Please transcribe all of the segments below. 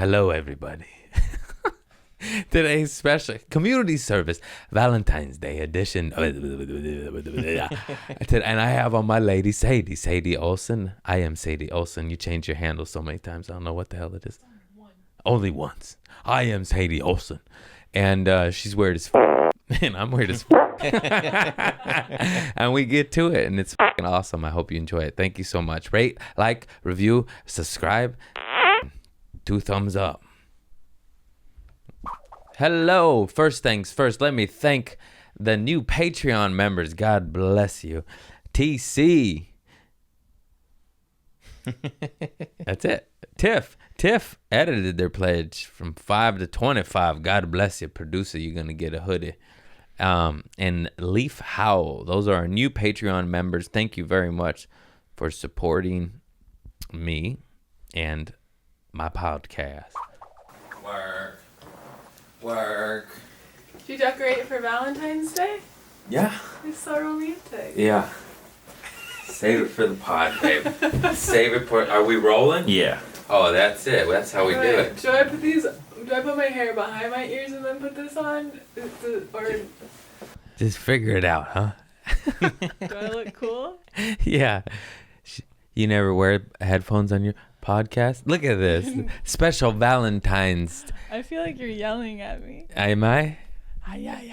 Hello, everybody. Today's special community service, Valentine's Day edition. And I have on my lady, Sadie Olson. I am Sadie Olson. You change your handle so many times. I don't know what the hell it is. Only once. I am Sadie Olson. And she's weird as and I'm weird as and we get to it, and it's fucking awesome. I hope you enjoy it. Thank you so much. Rate, like, review, subscribe. 2 thumbs up. Hello. First things first, let me thank the new Patreon members. God bless you. TC. That's it. Tiff edited their pledge from 5 to 25. God bless you, producer. You're going to get a hoodie. And Leaf Howl. Those are our new Patreon members. Thank you very much for supporting me and my podcast. Work. Did you decorate for Valentine's Day? Yeah. It's so romantic. Yeah. Save it for the pod, babe. Save it for... Are we rolling? Yeah. Oh, that's it. That's how we do it. Do I put my hair behind my ears and then put this on? Or Just figure it out, huh? do I look cool? Yeah. You never wear headphones on your podcast? Look at this. Special Valentine's. I feel like you're yelling at me. Am I? Ay.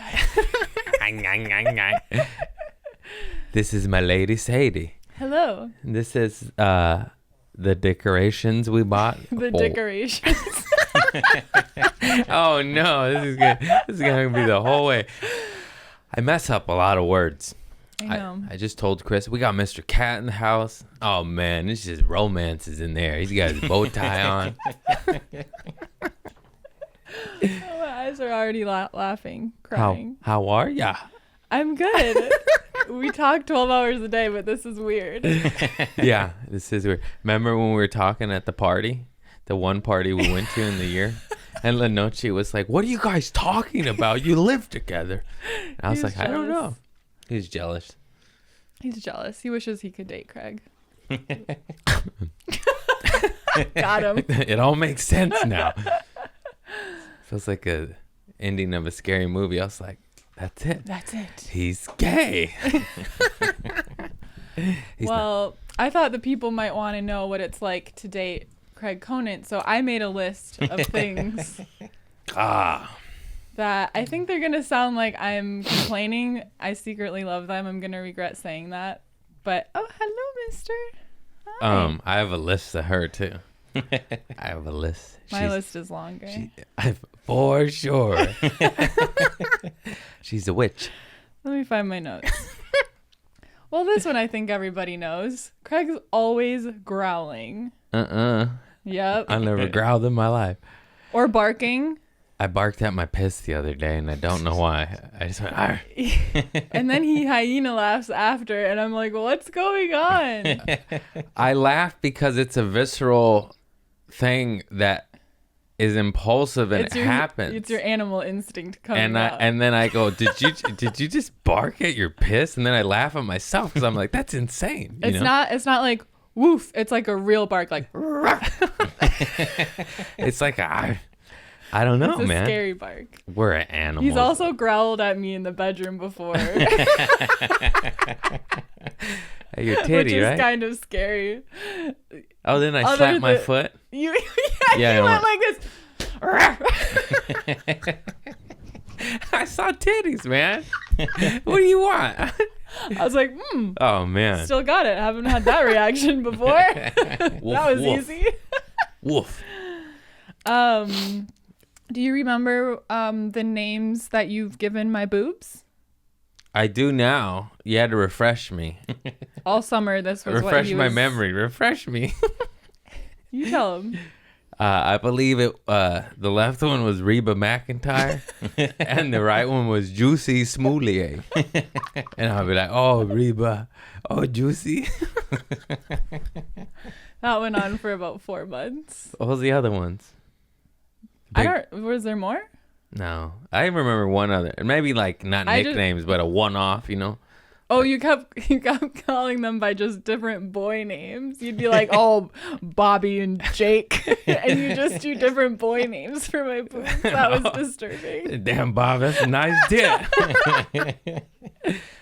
This is my lady, Sadie. Hello. This is the decorations we bought. The decorations. Oh, no. This is going to be the whole way. I mess up a lot of words. I know. I just told Chris, we got Mr. Cat in the house. Oh, man, it's just romances in there. He's got his bow tie on. My eyes are already laughing, crying. How are ya? I'm good. We talk 12 hours a day, but this is weird. Yeah, this is weird. Remember when we were talking at the party? The one party we went to in the year? And Lenoche was like, what are you guys talking about? You live together. And I was like, jealous. I don't know. He's jealous. He's jealous. He wishes he could date Craig. Got him. It all makes sense now. Feels like a ending of a scary movie. I was like, that's it. That's it. He's gay. Well, I thought the people might want to know what it's like to date Craig Conant, so I made a list of things that I think they're going to sound like I'm complaining. I secretly love them. I'm going to regret saying that. But, oh, hello, mister. Hi. I have a list of her, too. I have a list. My list is longer. For sure. She's a witch. Let me find my notes. Well, this one I think everybody knows. Craig's always growling. Yep. I never growled in my life. Or barking. I barked at my piss the other day, and I don't know why. I just went, arr. And then he hyena laughs after, and I'm like, what's going on? I laugh because it's a visceral thing that is impulsive, and it happens. It's your animal instinct coming out. And then I go, did you just bark at your piss? And then I laugh at myself because I'm like, that's insane. It's not like woof. It's like a real bark, like. It's like I don't know, it's a man. Scary bark. We're animals. He's also growled at me in the bedroom before. Hey, your titty, which is right? kind of scary. Oh, then I slapped my foot. You went like this. I saw titties, man. What do you want? I was like, Oh, man. Still got it. Haven't had that reaction before. That was easy. Woof. Do you remember the names that you've given my boobs? I do now. You had to refresh me. All summer, this was Refresh my memory. Refresh me. You tell him. I believe it. The left one was Reba McEntire, and the right one was Juicy Smoulier. And I'll be like, "Oh, Reba, oh, Juicy." That went on for about 4 months. What was the other ones? Was there more? No, I remember one other. Maybe like not nicknames, but a one-off. You know. Oh, you kept calling them by just different boy names. You'd be like, oh, Bobby and Jake. And you just do different boy names for my boobs. That was disturbing. Damn, Bob, that's a nice dick.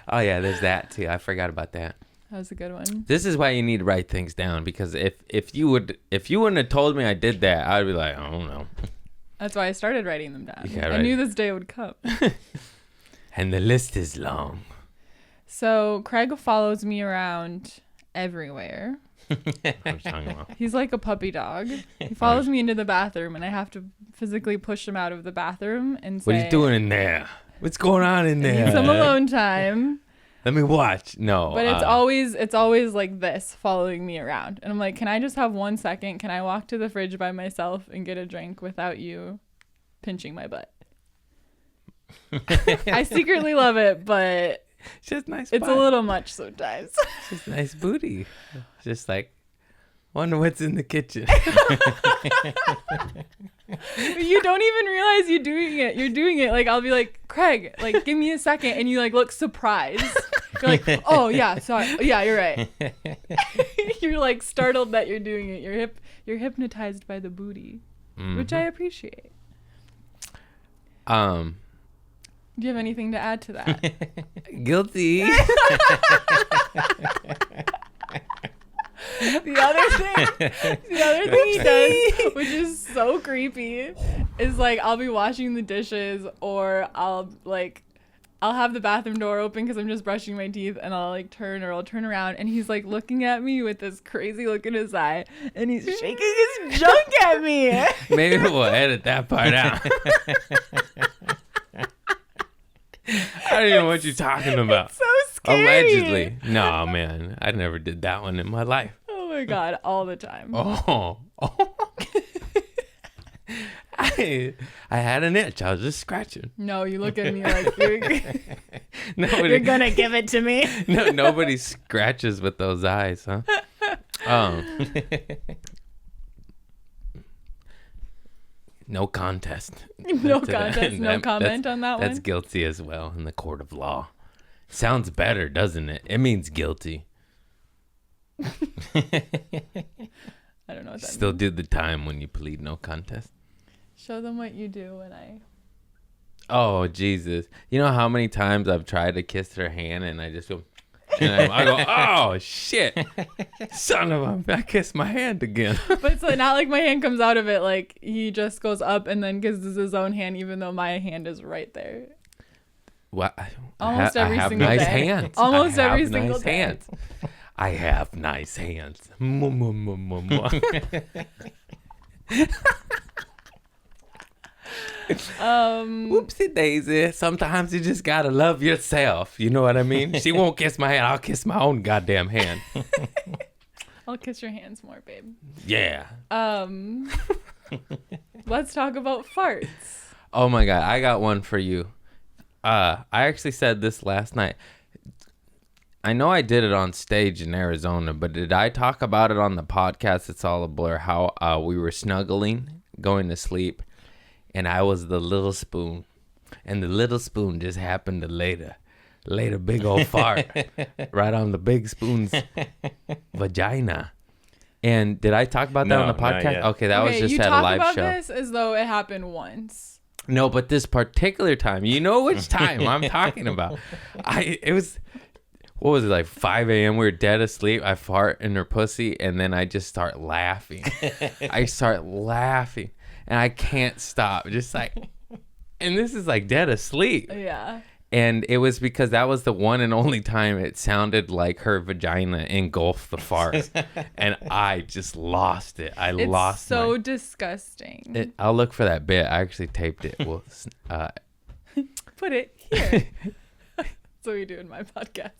Oh, yeah, there's that, too. I forgot about that. That was a good one. This is why you need to write things down, because if you wouldn't have told me I did that, I'd be like, I don't know. That's why I started writing them down. I knew this day would come. And the list is long. So Craig follows me around everywhere. What are you talking about? He's like a puppy dog. He follows me into the bathroom, and I have to physically push him out of the bathroom and say, what are you doing in there? What's going on in there? I need some alone time. Let me watch. No. But it's always like this, following me around. And I'm like, can I just have 1 second? Can I walk to the fridge by myself and get a drink without you pinching my butt? I secretly love it, but it's just nice. It's a little much sometimes. It's just nice booty. Just like, wonder what's in the kitchen. You don't even realize you're doing it. You're doing it. Like, I'll be like, Craig, like, give me a second. And you like look surprised. You're like, oh yeah, sorry. Yeah, you're right. You're like startled that you're doing it. You're hypnotized by the booty, which I appreciate. Do you have anything to add to that? Guilty. The other thing he does, which is so creepy, is like I'll be washing the dishes, or I'll have the bathroom door open because I'm just brushing my teeth, and I'll turn around, and he's like looking at me with this crazy look in his eye, and he's shaking his junk at me. Maybe we'll edit that part out. I don't even know what you're talking about. It's so scary. Allegedly. No, man. I never did that one in my life. Oh my God. All the time. Oh. I had an itch. I was just scratching. No, you look at me like you're going to give it to me. No, nobody scratches with those eyes, huh? No contest. No contest. No comment on that one. That's guilty as well in the court of law. Sounds better, doesn't it? It means guilty. I don't know what that Still means. do the time when you plead no contest. Show them what you do when I... Oh, Jesus. You know how many times I've tried to kiss her hand and I just go... And I go, oh, shit. Son of a... I kissed my hand again. But it's not like my hand comes out of it. Like, he just goes up and then kisses his own hand, even though my hand is right there. What? Almost every I have single nice day. hands. Almost I have every single nice day. hands. I have nice hands. Whoopsie daisy. Sometimes you just gotta love yourself. You know what I mean? She won't kiss my hand. I'll kiss my own goddamn hand. I'll kiss your hands more, babe. Yeah. Let's talk about farts. Oh my God. I got one for you. I actually said this last night. I know I did it on stage in Arizona, but did I talk about it on the podcast? It's all a blur. How we were snuggling, going to sleep, and I was the little spoon, and the little spoon just happened to laid a big old fart right on the big spoon's vagina. And did I talk about that on the podcast? Okay, that was just at a live show. You talk about this as though it happened once. No, but this particular time, you know which time I'm talking about. What was it, like 5 a.m.? We were dead asleep. I fart in her pussy, and then I just start laughing. And I can't stop. Just like, and this is like dead asleep. Yeah. And it was because that was the one and only time it sounded like her vagina engulfed the fart. And I just lost it. It's so disgusting. I'll look for that bit. I actually taped it. Well, put it here. That's what we do in my podcast.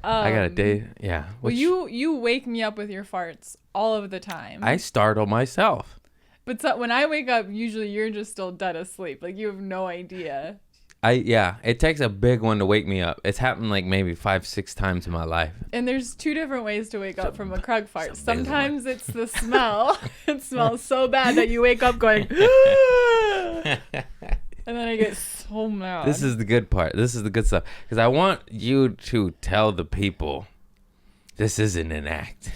I got a day. Yeah. Well, you wake me up with your farts all of the time. I startle myself. But so, when I wake up, usually you're just still dead asleep. Like, you have no idea. It takes a big one to wake me up. It's happened like maybe 5-6 times in my life. And there's 2 different ways to wake up from a Krug fart. Sometimes it's the smell. It smells so bad that you wake up going, and then I get so mad. This is the good part. This is the good stuff. Because I want you to tell the people this isn't an act.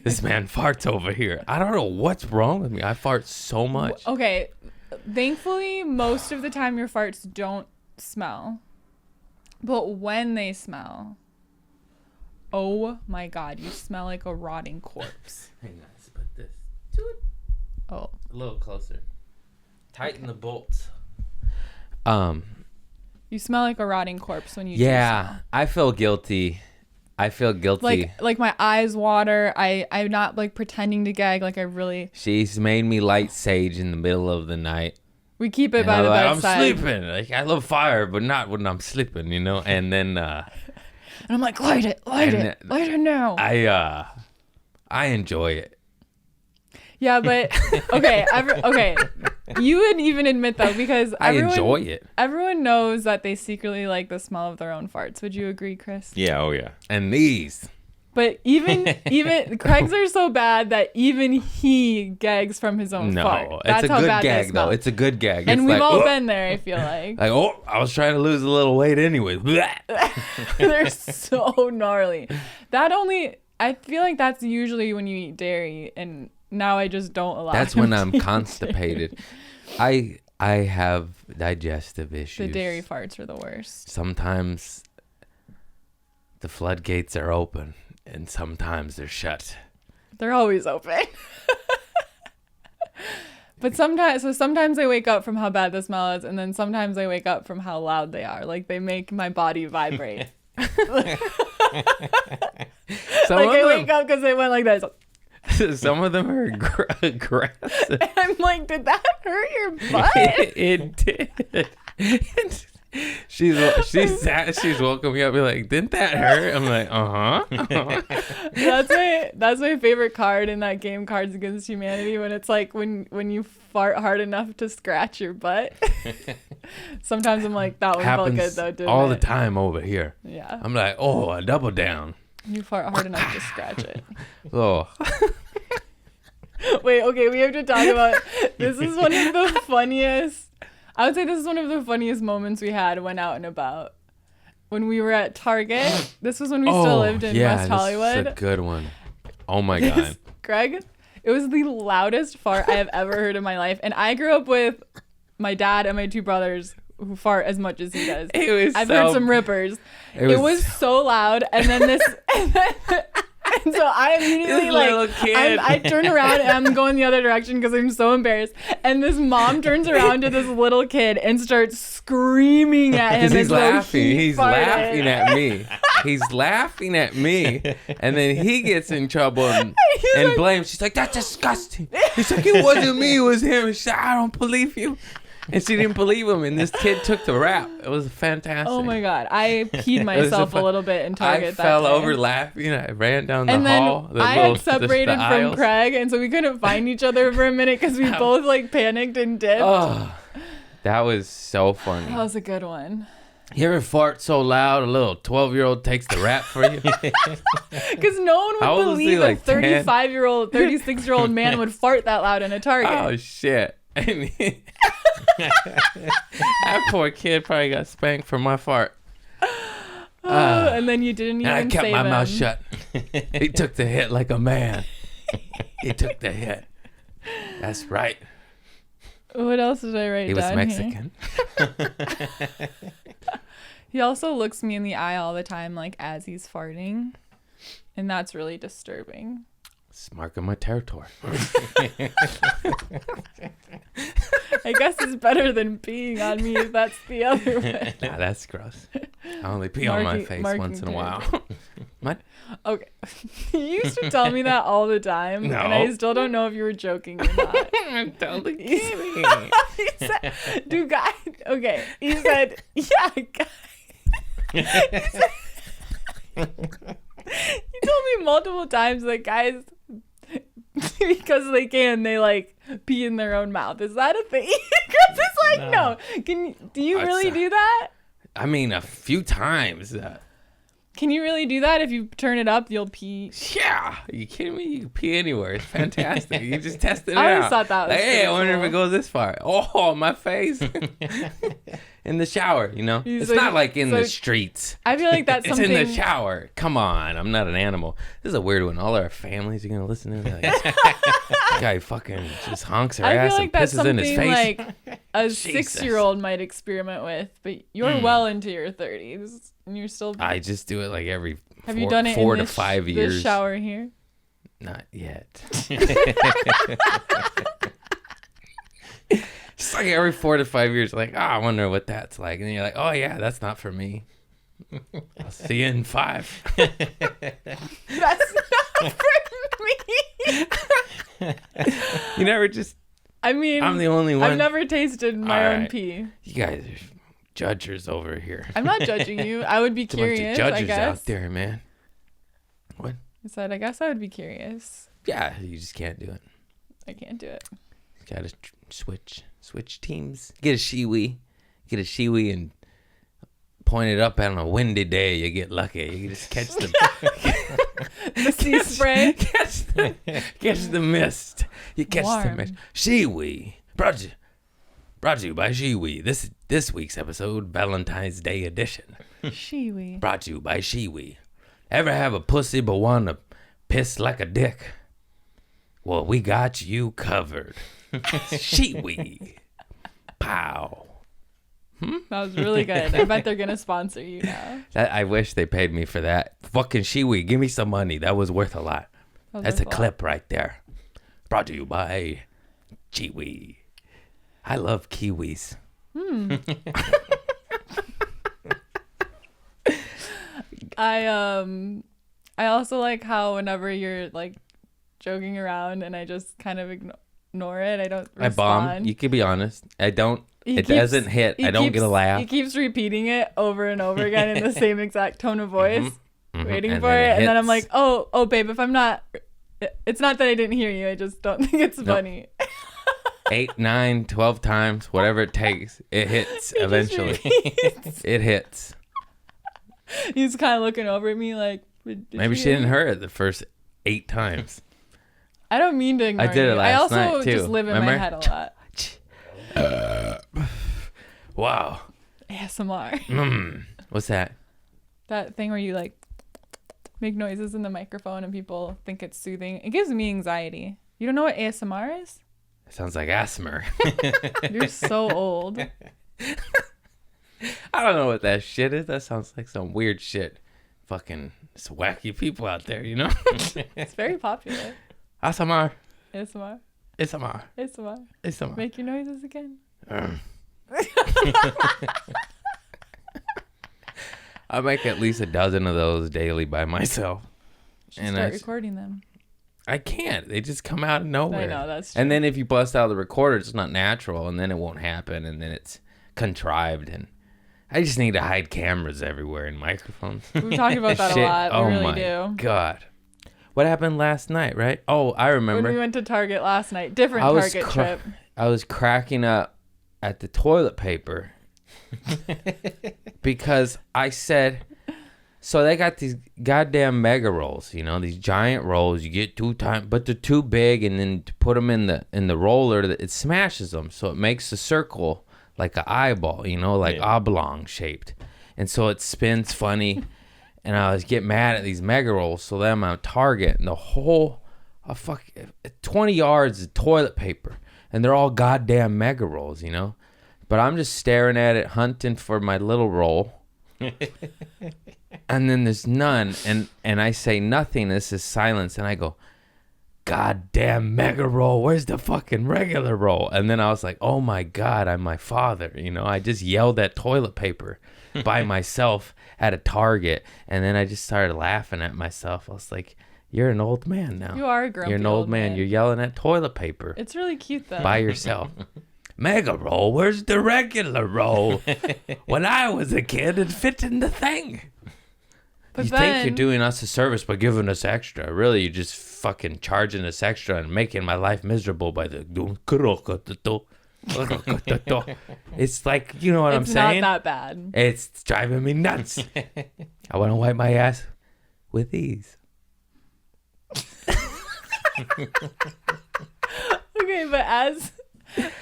This man farts over here. I don't know what's wrong with me. I fart so much. Okay. Thankfully, most of the time your farts don't smell. But when they smell, oh my God, you smell like a rotting corpse. Hang on, let's put this Oh. a little closer. Tighten the bolts. You smell like a rotting corpse when you do Yeah, smell. I feel guilty. I feel guilty. Like my eyes water. I'm not like pretending to gag. Like I really. She's made me light sage in the middle of the night. We keep it And by I'm the like, bedside. I'm sleeping. Like I love fire, but not when I'm sleeping, you know. And then And I'm like, light it now. I enjoy it. Yeah, but okay, okay. You would even admit though, because I enjoy it. Everyone knows that they secretly like the smell of their own farts. Would you agree, Chris? Yeah, oh yeah. And these. But even Craig's are so bad that even he gags from his own fart. No, That's it's a how good bad they gag smell. though. It's a good gag. And it's we've like, all "Oh." been there, I feel like. Like, oh, I was trying to lose a little weight anyway. They're so gnarly. I feel like that's usually when you eat dairy, and now I just don't allow That's him when to I'm eat constipated. I have digestive issues. The dairy farts are the worst. Sometimes the floodgates are open and sometimes they're shut. They're always open. But sometimes I wake up from how bad the smell is, and then sometimes I wake up from how loud they are. Like they make my body vibrate. I wake up because they went like this. Some of them are aggressive. And I'm like, did that hurt your butt? It did. She's woken me up, be like, didn't that hurt? I'm like, That's my favorite card in that game, Cards Against Humanity, when it's like when you fart hard enough to scratch your butt. Sometimes I'm like, that one felt good though, didn't all it? the time over here. Yeah. I'm like, oh, a double down. You fart hard enough to scratch it. Oh. Wait, okay, we have to talk about this is one of the funniest. I would say this is one of the funniest moments we had when out and about. When we were at Target. This was when we still lived in West Hollywood. This is a good one. Oh my God. Greg, it was the loudest fart I have ever heard in my life. And I grew up with my dad and my two brothers who fart as much as he does. I've heard some rippers. It was so loud. And then and so I immediately I turn around and I'm going the other direction because I'm so embarrassed. And this mom turns around to this little kid and starts screaming at him. He's laughing. He's farted. laughing at me. He's laughing at me. And then he gets in trouble and blames. She's like, that's disgusting. He's like, it wasn't me, it was him. She's like, I don't believe you. And she didn't believe him, and this kid took the rap. It was fantastic. Oh my God. I peed myself a little bit in Target that fell day. over laughing. I ran down the and then hall. I had separated from Craig, and so we couldn't find each other for a minute because we both like panicked and dipped. Oh, that was so funny. That was a good one. You ever fart so loud a little 12-year-old takes the rap for you? Because no one would believe a 35-year-old, 36-year-old man would fart that loud in a Target. Oh, shit. That poor kid probably got spanked for my fart. And then you didn't even I kept save my him. mouth shut. He took the hit like a man. He took the hit. That's right. What else did I write He was down Mexican. Here? He also looks me in the eye all the time, like as he's farting. And that's really disturbing. It's marking my territory. I guess it's better than peeing on me if that's the other way. Nah, that's gross. I only pee on my face once in a while. What? Okay. You used to tell me that all the time. No. And I still don't know if you were joking or not. I'm totally kidding. He said, dude, guy. Okay. He said, yeah, guy. He told me multiple times that guys, because they can, they like pee in their own mouth. Is that a thing? Chris is like, no. Do you really do that? I mean, a few times. Can you really do that? If you turn it up, you'll pee. Yeah. Are you kidding me? You can pee anywhere. It's fantastic. You just tested it I out. always thought that was like, hey, I wonder if cool. it goes this far. Oh, my face. in the shower, you know? He's It's like- not like in so- the streets. I feel like that's It's something. in the shower. Come on, I'm not an animal. This is a weird one. All our families are gonna listen to this. Like, this guy fucking just honks her I ass feel like and that's pisses in his something face. like a 6-year-old might experiment with, but you're well into your 30s and you're still. I just do it like every Have you done it four in to this, 5 years. this shower here? Not yet. Just like every 4 to 5 years, like, I wonder what that's like. And then you're like, oh, yeah, that's not for me. I'll see you in 5. That's not for me. You never just, I mean, I'm the only one. I've never tasted my All own right. pee. You guys are judgers over here. I'm not judging you. I would be There's a bunch of curious, judges I guess. out there, man. What? I said, I guess I would be curious. Yeah, you just can't do it. I can't do it. You gotta switch teams. Get a shiwi. Get a shiwi and point it up on a windy day. You get lucky. You just catch the The sea spray. catch the mist. You catch the Warm. mist. Shiwi. Brought to you by Shiwi. This week's episode, Valentine's Day edition. Shiwi. Brought to you by Shiwi. Ever have a pussy but want to piss like a dick? Well, we got you covered. Shiwi. Pow. That was really good. I bet they're gonna sponsor you now. I wish they paid me for that. Fucking Shiwi, give me some money. That was worth a lot. That's a clip right there. Brought to you by Kiwi. I love kiwis. I also like how whenever you're like joking around and I just kind of ignore it, I don't respond. I bomb. You can be honest. I don't. He It keeps- doesn't hit. he I don't keeps- get a laugh. He keeps repeating it over and over again in the same exact tone of voice, waiting And for then it, it and then I'm hits. like, oh, babe, if I'm not, it's not that I didn't hear you. I just don't think it's funny. 8, 9, 12 times, whatever it takes, it hits just eventually. repeats. It hits. He's kind of looking over at me like, "Did Maybe you she hear didn't me?" hear it the first 8 times. I don't mean to ignore I did it you. I last also night, too. just live in Remember? my head a lot. Wow. ASMR. What's that? That thing where you like make noises in the microphone and people think it's soothing. It gives me anxiety. You don't know what ASMR is? It sounds like asthma. You're so old. I don't know what that shit is. That sounds like some weird shit. Fucking some wacky people out there, you know? It's very popular. ASMR. ASMR. ASMR. ASMR. ASMR. Make your noises again. I make at least a dozen of those daily by myself. Should And start I- recording them. I can't. They just come out of nowhere. I know, that's true. And then if you bust out the recorder, it's not natural, and then it won't happen, and then it's contrived. And I just need to hide cameras everywhere and microphones. We've talked about that a Shit. lot. We Oh really my do. God. What happened last night, right? Oh, I When remember. we went to Target last night. Different I was Target cra- trip. I was cracking up at the toilet paper because I said, so they got these goddamn mega rolls, you know, these giant rolls. You get 2 times, but they're too big, and then to put them in the roller, it smashes them, so it makes a circle like an eyeball, you know, like oblong shaped, and so it spins funny. And I was getting mad at these mega rolls, so then I'm at Target, and the whole 20 yards of toilet paper, and they're all goddamn mega rolls, you know. But I'm just staring at it, hunting for my little roll. And then there's none, and I say nothing. This is silence, and I go, goddamn mega roll, where's the fucking regular roll? And then I was like, oh my God, I'm my father, you know. I just yelled at toilet paper by myself at a Target, and then I just started laughing at myself. I was like, you're an old man now. You are a grumpy You're an old man. You're yelling at toilet paper It's really cute though. by yourself. Mega roll, where's the regular roll? When I was a kid, it fit in the thing. But You then, think you're doing us a service by giving us extra. Really, you're just fucking charging us extra and making my life miserable by the... It's like, you know what I'm it's saying? not that bad. It's driving me nuts. I want to wipe my ass with these. Okay, but as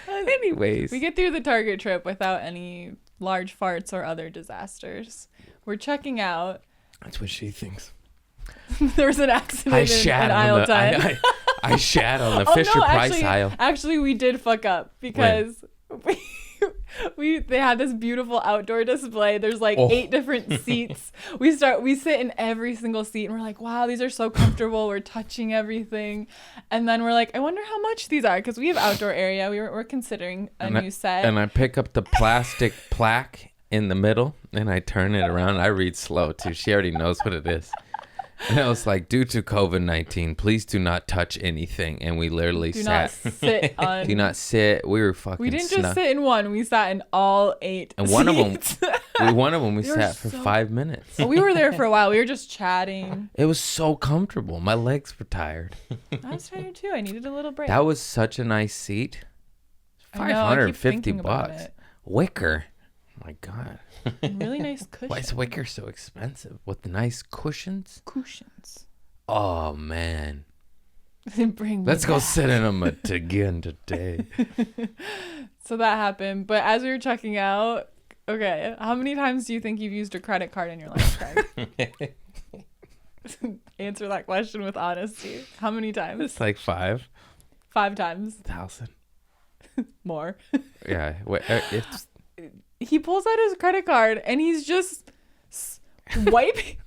Anyways. we get through the Target trip without any large farts or other disasters. We're checking out. That's what she thinks. There was an accident in aisle 10. I shat on the Fisher Price aisle. Actually, we did fuck up because they had this beautiful outdoor display. There's like 8 different seats. We sit in every single seat and we're like, wow, these are so comfortable. We're touching everything. And then we're like, I wonder how much these are, because we have outdoor area. We're considering a new set. And I pick up the plastic plaque in the middle and I turn it around. I read slow too. She already knows what it is. And I was like, due to COVID-19, please do not touch anything. And we literally sat. Do not sit on. Do not sit. We were fucking. We didn't just sit in one. We sat in all 8. And seats. one of them, we sat for 5 minutes. Oh, we were there for a while. We were just chatting. It was so comfortable. My legs were tired. I was tired too. I needed a little break. That was such a nice seat. $550. Wicker. Oh my God. Really nice cushions. Why is Wicker so expensive? With nice cushions? Cushions. Oh, man. Bring me Let's go back. sit in them again today. So that happened. But as we were checking out, okay, how many times do you think you've used a credit card in your life, Craig? Answer that question with honesty. How many times? It's like 5. 5 times. 1,000. More. Yeah. It's... He pulls out his credit card and he's just wiping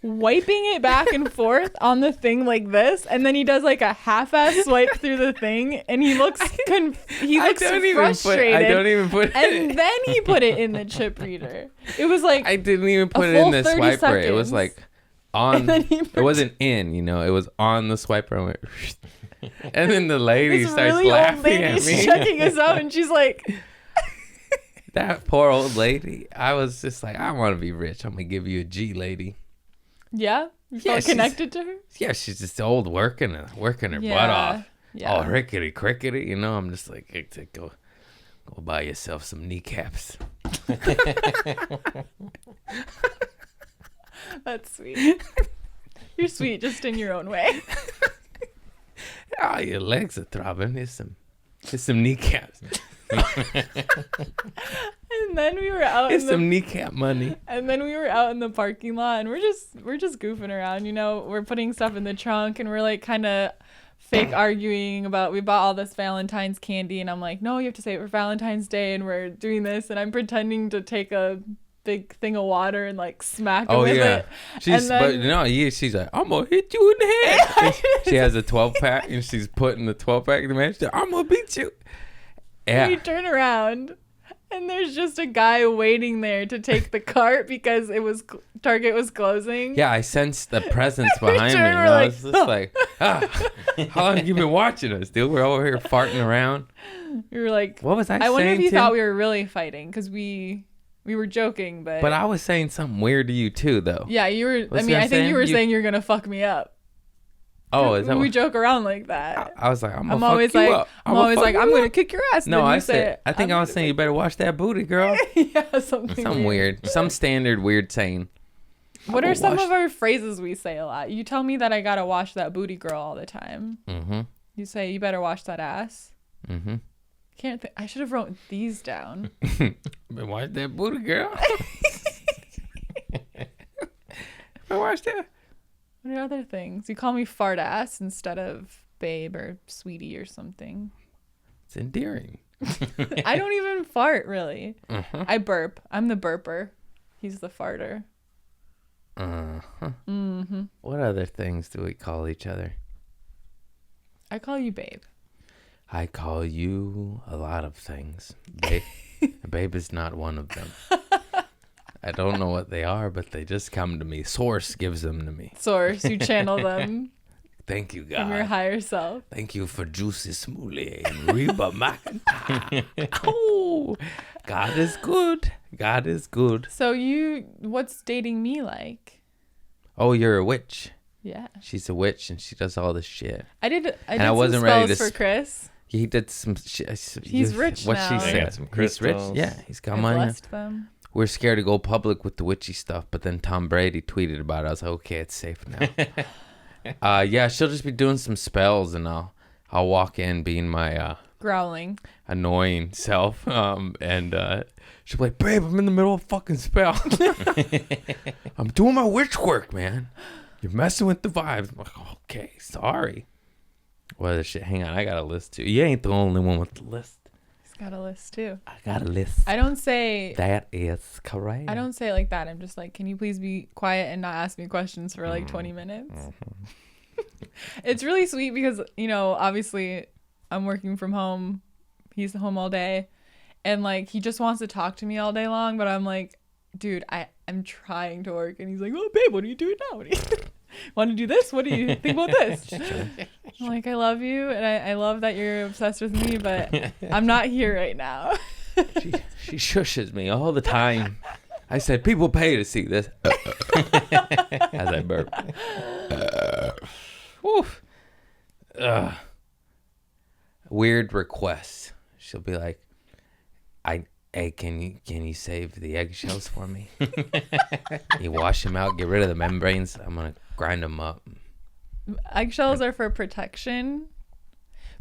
it back and forth on the thing like this, and then he does like a half-ass swipe through the thing, and he looks frustrated. I don't even put it. And then he put it in the chip reader. It was like I didn't even put it in the swiper. Seconds. It was like on. It wasn't in. It was on the swiper. And, and then the lady starts really laughing at me. Checking us out, and she's like. That poor old lady. I was just like, I want to be rich. I'm going to give you a G, lady. Yeah? You felt connected to her? Yeah, she's just old working her butt off. Yeah. Oh, rickety crickety. I'm just like, hey, go buy yourself some kneecaps. That's sweet. You're sweet just in your own way. Oh, your legs are throbbing. Here's some kneecaps. And then we were out some kneecap money. And then we were out in the parking lot, and we're just goofing around, we're putting stuff in the trunk, and we're like kind of fake arguing about, we bought all this Valentine's candy, and I'm like, no, you have to say it for Valentine's Day, and we're doing this, and I'm pretending to take a big thing of water and like smack him with it. She's like, I'm gonna hit you in the head. She has a 12-pack and she's putting the 12-pack in the man. She's like, I'm gonna beat you. Yeah. We turn around and there's just a guy waiting there to take the cart because Target was closing. Yeah, I sensed the presence behind me. I was just like, how long have you been watching us, dude? We're over here farting around. We were like, what was I saying? I wonder if you thought we were really fighting, because we were joking, but I was saying something weird to you too, though. Yeah, you were. I think you were saying you're gonna fuck me up. Oh, is that we joke around like that? I was like, I'm always like, I'm gonna kick your ass. No, I said, I think I was saying you better watch that booty, girl. Yeah, something weird, some standard weird saying. What are some of our phrases we say a lot? You tell me that I gotta wash that booty, girl, all the time. Mm-hmm. You say you better wash that ass. Mm-hmm. I should have wrote these down. Watch that booty, girl. Watch that. What are other things? You call me fart ass instead of babe or sweetie or something. It's endearing. I don't even fart, really. Uh-huh. I burp. I'm the burper. He's the farter. Uh-huh. Mm-hmm. What other things do we call each other? I call you babe. I call you a lot of things. Babe is not one of them. I don't know what they are, but they just come to me. Source gives them to me. Source, you channel them. Thank you, God. From your higher self. Thank you for Juicy Smoulier and Reba McEntire. Oh, God is good. God is good. So what's dating me like? Oh, you're a witch. Yeah. She's a witch and she does all this shit. I did wasn't some spells for Chris. He did some He's rich what now. She said. Some he's rich. Yeah, he's got money. Blessed them. We're scared to go public with the witchy stuff, but then Tom Brady tweeted about it. I was like, okay, it's safe now. Yeah, she'll just be doing some spells, and I'll walk in being my growling, annoying self. She'll be like, babe, I'm in the middle of a fucking spell. I'm doing my witch work, man. You're messing with the vibes. I'm like, okay, sorry. What other shit? Hang on, I got a list too. You ain't the only one with the list. He's got a list too. I got a list. I don't say That is correct. I don't say it like that. I'm just like, can you please be quiet and not ask me questions for like 20 minutes? It's really sweet because, you know, obviously I'm working from home. He's home all day. And like, he just wants to talk to me all day long. But I'm like, dude, I'm trying to work. And he's like, oh, babe, what are you doing now? What do you want to do this? What do you think about this? I'm like, I love you. And I love that you're obsessed with me. But I'm not here right now. She shushes me all the time. I said, people pay to see this. As I burp. Woof. Weird requests. She'll be like, hey, can you save the eggshells for me? You wash them out, get rid of the membranes. I'm gonna grind them up. Eggshells are for protection.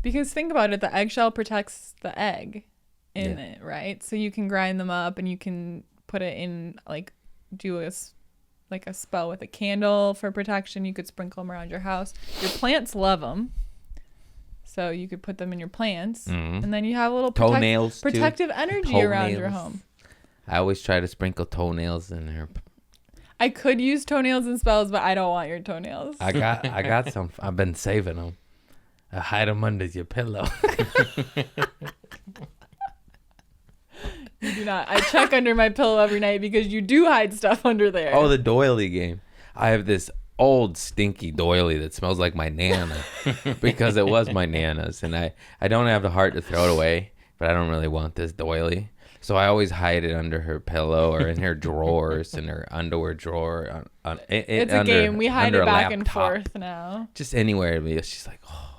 Because think about it, the eggshell protects the egg in it, right? So you can grind them up and you can put it in, like, do a spell with a candle for protection. You could sprinkle them around your house. Your plants love them. So you could put them in your plants. And then you have a little toenails protective energy around your home. I always try to sprinkle toenails in her. I could use toenails and spells, but I don't want your toenails. I got some. I've been saving them. I hide them under your pillow. You do not. I check under my pillow every night because you do hide stuff under there. Oh, the doily game. I have this old stinky doily that smells like my nana because it was my nana's, and I don't have the heart to throw it away, but I don't really want this doily. So I always hide it under her pillow or in her drawers, in her underwear drawer. It's a game. We hide it back and forth now. Just anywhere. She's like, oh.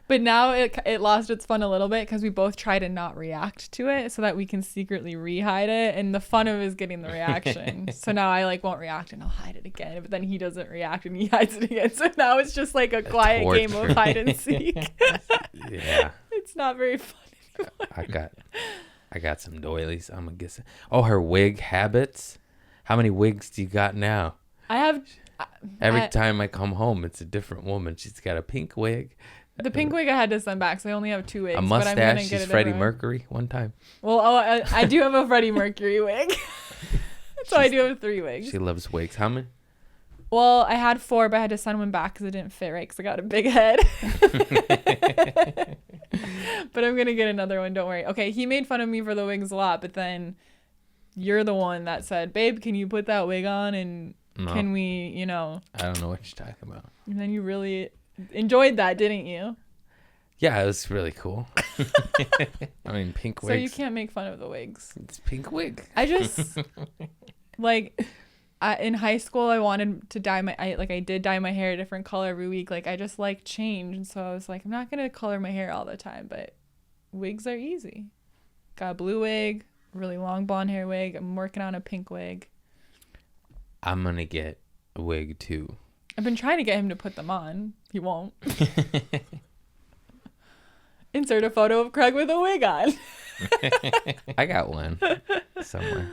But now it lost its fun a little bit because we both try to not react to it so that we can secretly re-hide it. And the fun of it is getting the reaction. So now I won't react and I'll hide it again. But then he doesn't react and he hides it again. So now it's just like a quiet game of hide and seek. Yeah. It's not very fun anymore. I got some doilies. I'm gonna guess. Oh, her wig habits. How many wigs do you got now? I have. Every time I come home, it's a different woman. She's got a pink wig. The pink wig I had to send back, so I only have 2 wigs. A mustache. But I'm gonna she's Freddie Mercury one time. Well, I do have a Freddie Mercury wig. So I do have 3 wigs. She loves wigs. How many? Well, I had 4, but I had to send one back because it didn't fit right because I got a big head. But I'm going to get another one. Don't worry. Okay, he made fun of me for the wigs a lot, but then you're the one that said, babe, can you put that wig on and can we, I don't know what you're talking about. And then you really enjoyed that, didn't you? Yeah, it was really cool. I mean, pink wigs. So you can't make fun of the wigs. It's pink wig. I just, in high school, I wanted to dye I did dye my hair a different color every week. Like, I just like change. And so I was like, I'm not going to color my hair all the time, but wigs are easy. Got a blue wig, really long blonde hair wig. I'm working on a pink wig. I'm going to get a wig too. I've been trying to get him to put them on. He won't. Insert a photo of Craig with a wig on. I got one somewhere.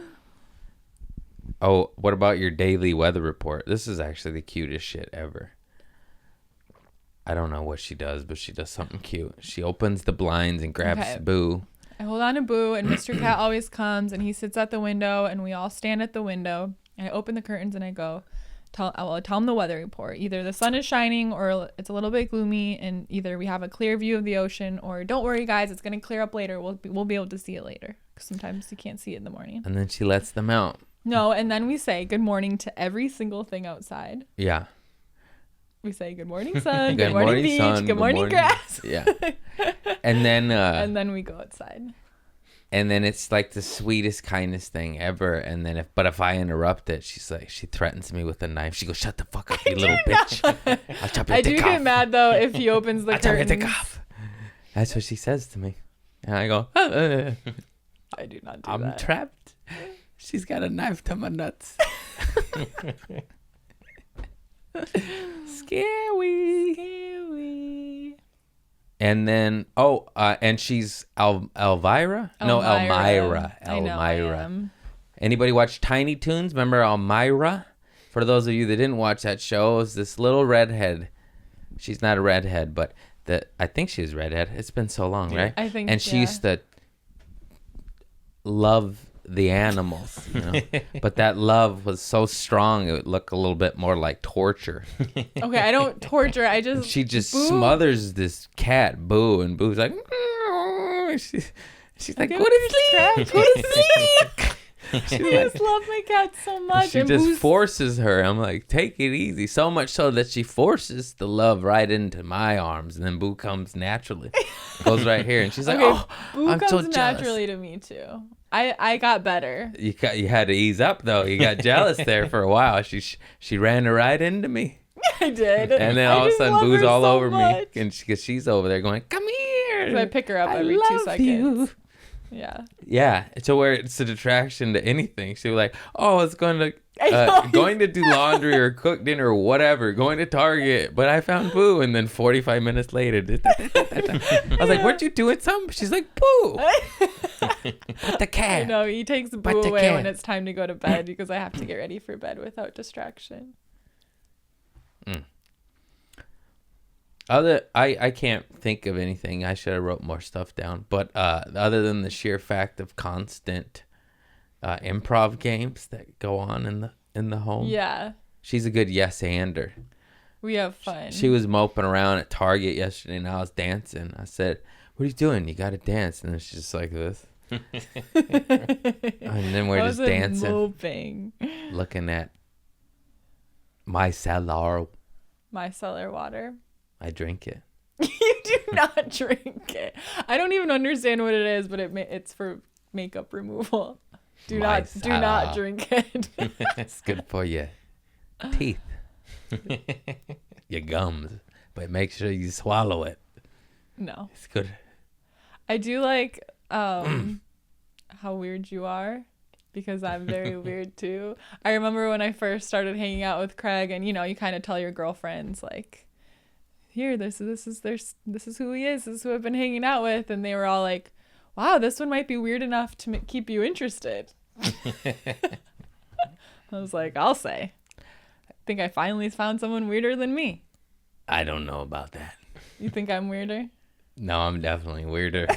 Oh, what about your daily weather report? This is actually the cutest shit ever. I don't know what she does, but she does something cute. She opens the blinds and grabs Boo. I hold on to Boo, and Mr. Cat always comes, and he sits at the window, and we all stand at the window. And I open the curtains, and I go, tell him the weather report. Either the sun is shining, or it's a little bit gloomy, and either we have a clear view of the ocean, or don't worry, guys, it's going to clear up later. We'll be able to see it later, because sometimes you can't see it in the morning. And then she lets them out. No, and then we say good morning to every single thing outside. Yeah. We say good morning, sun. Good morning, beach. Sun, good morning, grass. Yeah. And then we go outside. And then it's like the sweetest, kindest thing ever. And then if I interrupt it, she threatens me with a knife. She goes, "Shut the fuck up, you little bitch! I'll chop your I dick do off." get mad though if he opens the curtains. I'll chop your dick off. That's what she says to me, and I go, I do not do that. I'm trapped. She's got a knife to my nuts. Scary. And then and she's Elvira? No, Elmira. I know I am. Anybody watch Tiny Toons? Remember Elmira? For those of you that didn't watch that show, it was this little redhead. She's not a redhead, but I think she's redhead. It's been so long, right? I think. And she used to love the animals, you know? But that love was so strong it would look a little bit more like torture. Okay, I don't torture. I just. She just Boo. smothers this cat, Boo, and Boo's like, she's like, go to sleep, go to sleep. I just love my cat so much. She just forces her. I'm like, take it easy. So much so that she forces the love right into my arms, and then Boo comes naturally, goes right here, and she's like, Okay, oh, Boo I'm comes so jealous. naturally to me too. I got better. You had to ease up though. You got jealous there for a while. She ran right into me. I did. And then all of a sudden, Boo's all over much. me, and she's over there going, "Come here." So I pick her up every 2 seconds. You. Yeah. Yeah, to where it's a detraction to anything. She was like, "Oh, it's going to do laundry or cook dinner or whatever, going to Target, but I found Boo." And then 45 minutes later, I was like, "Weren't you doing something?" She's like, "Boo." But the cat. No, he takes Boo away when it's time to go to bed because I have to get ready for bed without distraction. I can't think of anything. I should have wrote more stuff down. But other than the sheer fact of constant improv games that go on in the home. Yeah. She's a good yes-ander. We have fun. She was moping around at Target yesterday, and I was dancing. I said, "What are you doing? You got to dance." And then she's just like this. And then we're just dancing. Moping. Looking at my cellar. My cellar water. I drink it. You do not drink it. I don't even understand what it is, but it's for makeup removal. Do not drink it. It's good for your teeth, your gums, but make sure you swallow it. No, it's good. I do like how weird you are, because I'm very weird too. I remember when I first started hanging out with Craig, and you kind of tell your girlfriends like, here, this is who he is. This is who I've been hanging out with. And they were all like, wow, this one might be weird enough to keep you interested. I was like, I'll say. I think I finally found someone weirder than me. I don't know about that. You think I'm weirder? No, I'm definitely weirder.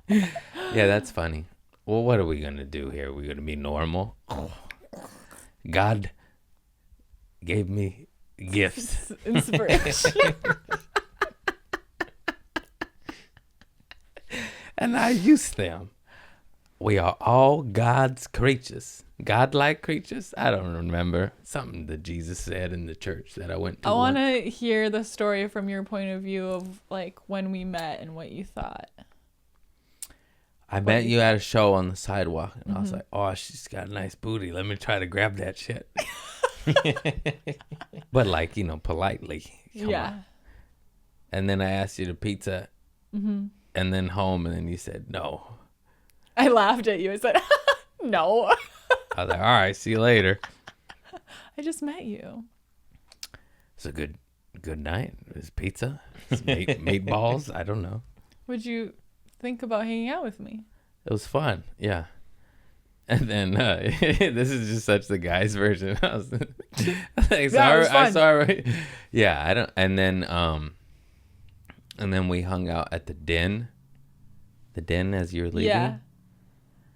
Yeah, that's funny. Well, what are we going to do here? We're going to be normal? Oh. God gave me gifts. Inspiration. And I use them. We are all God's creatures. God-like creatures? I don't remember. Something that Jesus said in the church that I went to. I want to hear the story from your point of view of like when we met and what you thought. I met you at a show on the sidewalk, and I was like, oh, she's got a nice booty. Let me try to grab that shit. But like, politely. Come on. And then I asked you to pizza and then home, and then you said no. I laughed at you. I said, no. I was like, all right, see you later. I just met you. It's a good night. It's pizza. It's meatballs. I don't know. Would you think about hanging out with me? It was fun. Yeah. And then this is just such the guy's version. I was like, I saw. Yeah, I don't. And then we hung out at the den. The den as you were leaving. Yeah.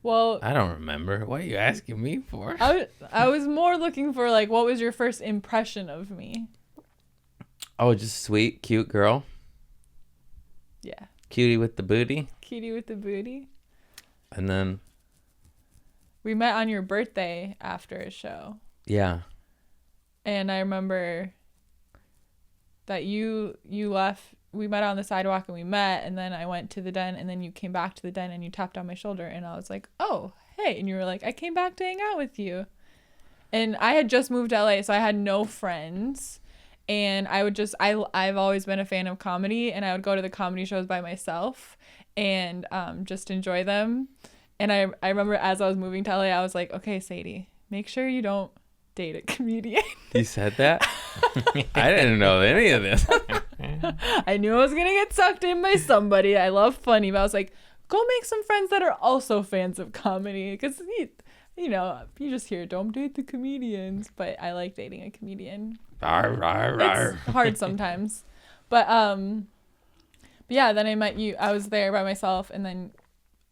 Well, I don't remember. What are you asking me for? I was more looking for like, what was your first impression of me? Oh, just sweet, cute girl. Yeah. Cutie with the booty. Cutie with the booty. And then we met on your birthday after a show. Yeah. And I remember that you left. We met on the sidewalk and we met, and then I went to the den, and then you came back to the den and you tapped on my shoulder, and I was like, oh, hey. And you were like, I came back to hang out with you. And I had just moved to LA, so I had no friends. And I've always been a fan of comedy, and I would go to the comedy shows by myself and just enjoy them. And I remember as I was moving to LA, I was like, okay, Sadie, make sure you don't date a comedian. You said that? I didn't know any of this. I knew I was gonna get sucked in by somebody. I love funny, but I was like, go make some friends that are also fans of comedy, because you know, you just hear don't date the comedians, but I like dating a comedian. It's hard sometimes, but yeah. Then I met you. I was there by myself, and then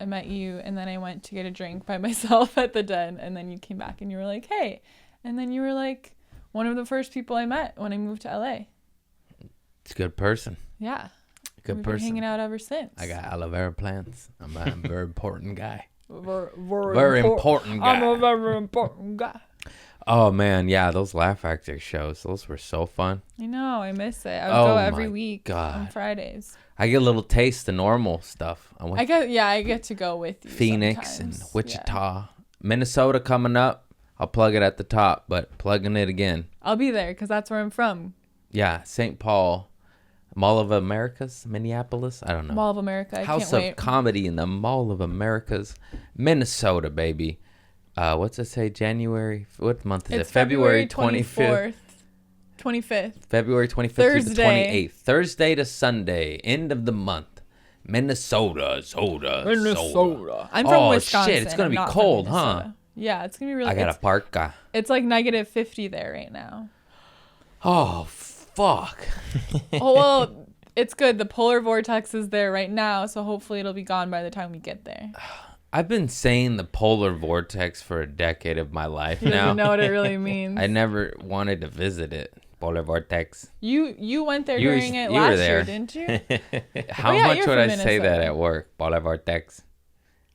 I met you, and then I went to get a drink by myself at the Den, and then you came back and you were like, hey, and then you were like one of the first people I met when I moved to LA. It's a good person. Yeah. Good We've person. been hanging out ever since. I got aloe vera plants. I'm a very important guy. Very important guy. I'm a very important guy. Oh man, yeah, those Laugh Factory shows, those were so fun. I know, I miss it. I would go every week on Fridays. I get a little taste of normal stuff. I get to go with you. Phoenix sometimes. and Wichita, Minnesota coming up. I'll plug it at the top, but plugging it again. I'll be there because that's where I'm from. Yeah, St. Paul, Mall of Americas, Minneapolis. I don't know. Mall of America. House of Comedy in the Mall of Americas, Minnesota, baby. What's it say? January? What month is it? February 25th. 25th. February 25th through the 28th. Thursday to Sunday. End of the month. Minnesota. I'm from Wisconsin. Shit, it's going to be cold, huh? Yeah, it's going to be really I got a parka. It's like -50 there right now. Oh, fuck. Oh, well, it's good. The polar vortex is there right now, so hopefully it'll be gone by the time we get there. I've been saying the polar vortex for a decade of my life now. You don't even know what it really means. I never wanted to visit it. Polar vortex. You went there during it last year, didn't you? How much would I say that at work? Polar vortex.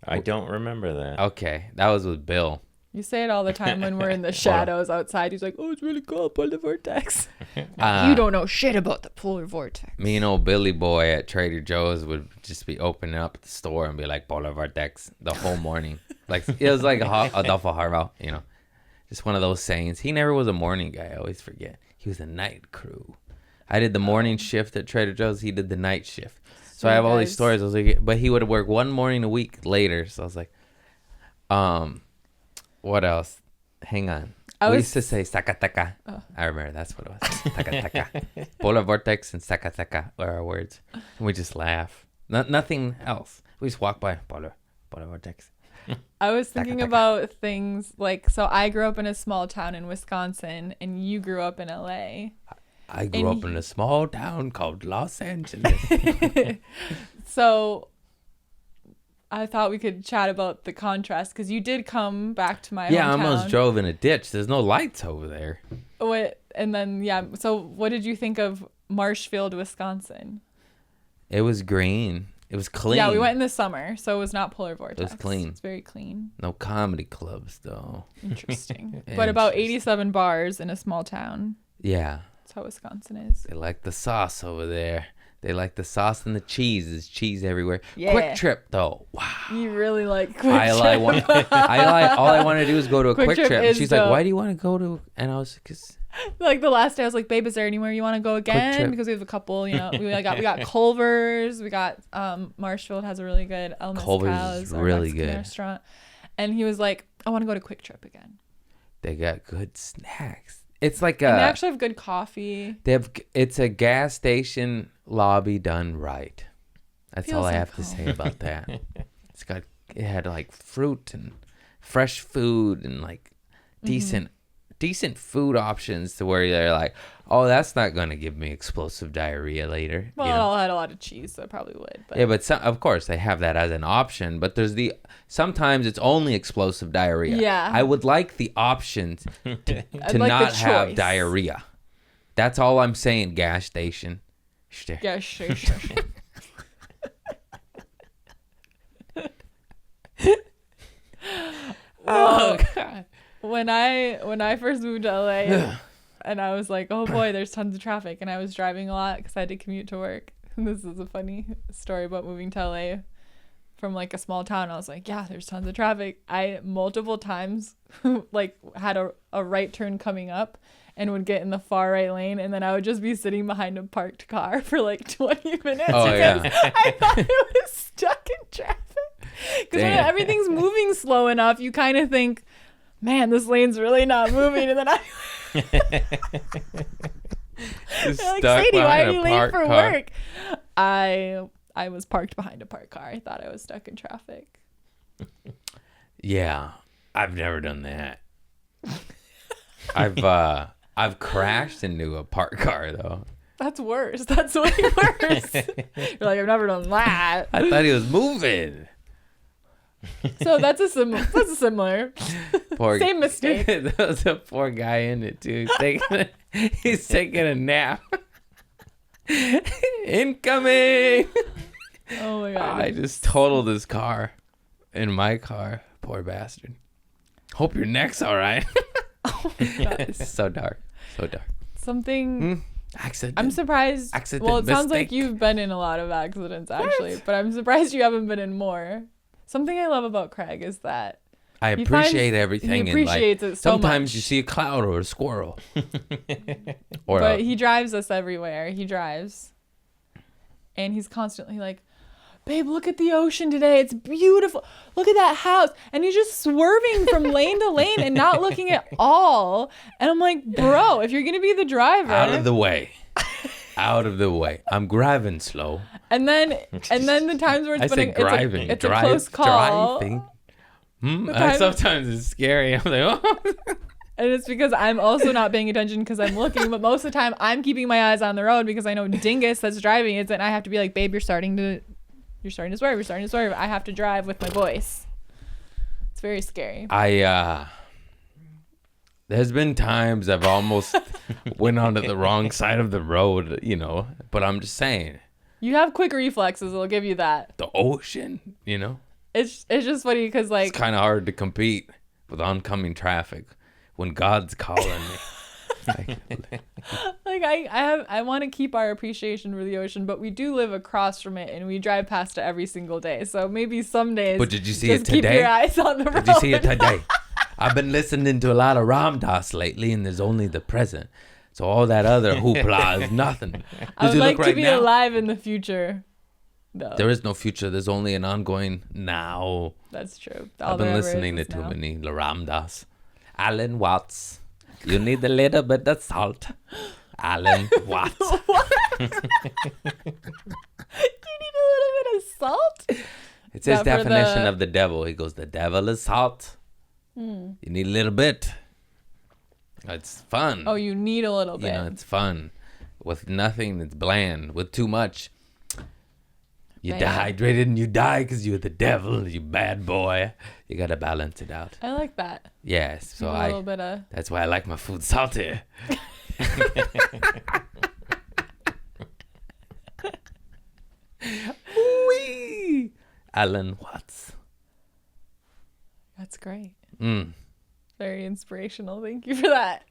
I don't remember that. Okay, that was with Bill. You say it all the time when we're in the shadows outside. He's like, oh, it's really cool, polar vortex. You don't know shit about the polar vortex. Me and old Billy Boy at Trader Joe's would just be opening up the store and be like, polar vortex, the whole morning. Like, it was like a Adolfo Harvell, you know. Just one of those sayings. He never was a morning guy. I always forget. He was a night crew. I did the morning shift at Trader Joe's. He did the night shift. So I have all these stories. I was like, but he would work one morning a week later. So I was like, what else? Hang on. We used to say sakataka. Oh. I remember that's what it was. Sakataka. Polar vortex and sakataka were our words. And we just laugh. Nothing else. We just walk by polar vortex. I was thinking about things like, so I grew up in a small town in Wisconsin and you grew up in LA. I grew up in a small town called Los Angeles. So I thought we could chat about the contrast because you did come back to my hometown. Yeah, I almost drove in a ditch. There's no lights over there. So what did you think of Marshfield, Wisconsin? It was green. It was clean. Yeah, we went in the summer, so it was not polar vortex. It was clean. It's very clean. No comedy clubs, though. Interesting. But about 87 bars in a small town. Yeah. That's how Wisconsin is. They like the sauce over there. They like the sauce and the cheese. There's cheese everywhere. Yeah. Quick Trip, though. Wow. You really like Quick Trip. All I want to do is go to a Quick Trip. And she's dope. like, why do you want to go to? And I was like, like the last day, I was like, babe, is there anywhere you want to go again? Because we have a couple, you know, we got Culver's, we got Marshfield has a really good El Mezcal. Culver's is really good restaurant. And he was like, I want to go to Quick Trip again. They got good snacks. It's like and they actually have good coffee. It's a gas station lobby done right. That's all I have to say about that. It had like fruit and fresh food and like decent food options to where they're like, oh, that's not going to give me explosive diarrhea later. Well, it all had a lot of cheese, so it probably would. But. Yeah, but of course they have that as an option. But sometimes it's only explosive diarrhea. Yeah. I would like the option to like not have diarrhea. That's all I'm saying, gas station. Gas station. Oh, God. When I first moved to LA and I was like, oh boy, there's tons of traffic, and I was driving a lot because I had to commute to work. And this is a funny story about moving to LA from like a small town. I was like, yeah, there's tons of traffic. I multiple times like had a right turn coming up and would get in the far right lane, and then I would just be sitting behind a parked car for like 20 minutes because I thought it was stuck in traffic. Because when everything's moving slow enough, you kind of think, man, this lane's really not moving. And then Just They're like, stuck Sadie, why behind are a you late parked for car. work? I was parked behind a parked car. I thought I was stuck in traffic. Yeah, I've never done that. I've crashed into a parked car though. That's worse. That's way worse. You're like, I've never done that. I thought he was moving. So that's a similar. Poor Same mistake. There was a poor guy in it too. He's taking a nap. Incoming. Oh my god. I just totaled his car. In my car. Poor bastard. Hope your neck's all right. Oh my god. It's so dark. So dark. Something. Accident. I'm surprised. Accident, Well, it sounds like mistake. you've been in a lot of accidents actually, but I'm surprised you haven't been in more. Something I love about Craig is that I he appreciate finds- everything he in life. appreciates it so Sometimes much. you see a cloud or a squirrel. Or But he drives us everywhere. He drives. And he's constantly like, babe, look at the ocean today. It's beautiful. Look at that house. And he's just swerving from lane to lane and not looking at all. And I'm like, bro, if you're going to be the driver. out of the way. Out of the way. I'm driving slow. And then the times where I it's say driving. it's a close call. Driving. The time- Sometimes it's scary. I'm like, oh. And it's because I'm also not paying attention because I'm looking. But most of the time, I'm keeping my eyes on the road because I know Dingus that's driving it. And I have to be like, babe, you're starting to swerve. You're starting to swerve. I have to drive with my voice. It's very scary. There's been times I've almost went onto the wrong side of the road, you know. But I'm just saying, You have quick reflexes. I'll give you that. the ocean, you know. It's just funny because like It's kind of hard to compete with oncoming traffic when God's calling me. I want to keep our appreciation for the ocean, but we do live across from it and we drive past it every single day. So maybe some days. But did you see just it keep today? your eyes on the road. Did you see it today? I've been listening to a lot of Ram Dass lately, and there's only the present. So all that other hoopla is nothing. I Does would it like look to right be now? alive in the future. No, There is no future. There's only an ongoing now. that's true. I've been listening to too many Ram Dass. Alan Watts. You need a little bit of salt. Alan Watts. You need a little bit of salt. It's his That for definition the- of the devil. He goes, the devil is salt. You need a little bit. It's fun. Oh, you need a little bit. You know, it's fun. With nothing, it's bland. With too much, you Bad. dehydrated and you die because you're the devil. You bad boy. You got to balance it out. I like that. Yes. So Give a little bit of. that's why I like my food salty. Wee. Alan Watts. That's great. Mm. Very inspirational. Thank you for that.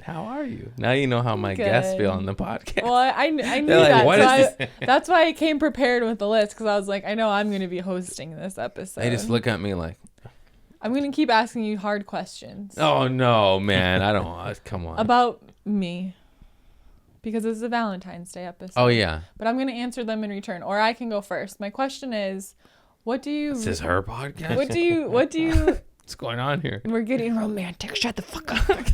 How are you? Now you know how my guests feel on the podcast. Well, I knew They're like, that. "What So is this?" that's why I came prepared with the list because I was like, I know I'm going to be hosting this episode. They just look at me like, I'm going to keep asking you hard questions oh no, man. I don't want. Come on. about me because this is a Valentine's Day episode. Oh, yeah. But I'm going to answer them in return, or I can go first. My question is, what do you? This is her podcast? What do you? What's going on here? We're getting romantic. Shut the fuck up.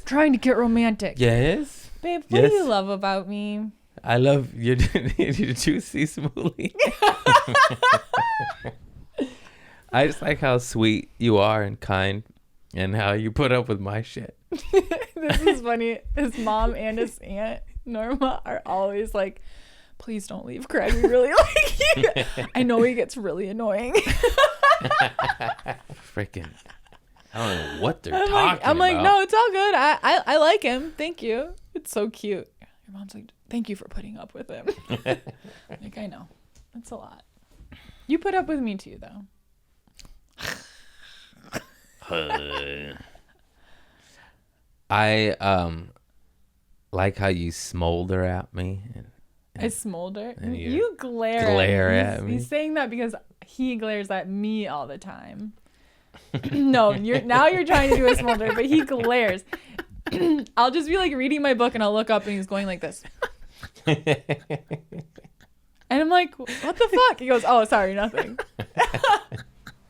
Trying to get romantic. Yes. Babe, what Yes. do you love about me? I love your, your juicy smoothie. I just like how sweet you are and kind and how you put up with my shit. This is funny. His mom and his aunt, Norma, are always like, please don't leave Craig. We really like you. I know he gets really annoying. Freaking. I don't know what they're I'm talking like, about. no, it's all good. I like him. Thank you. It's so cute. Your mom's like, thank you for putting up with him. Like, I know. It's a lot. You put up with me too, though. I like how you smolder at me. I smolder. And You glare. glare He's- at me. He's saying that because he glares at me all the time. No, you're trying to do a smolder, but he glares. I'll just be like reading my book and I'll look up and he's going like this. And I'm like, what the fuck? He goes, oh, sorry, nothing.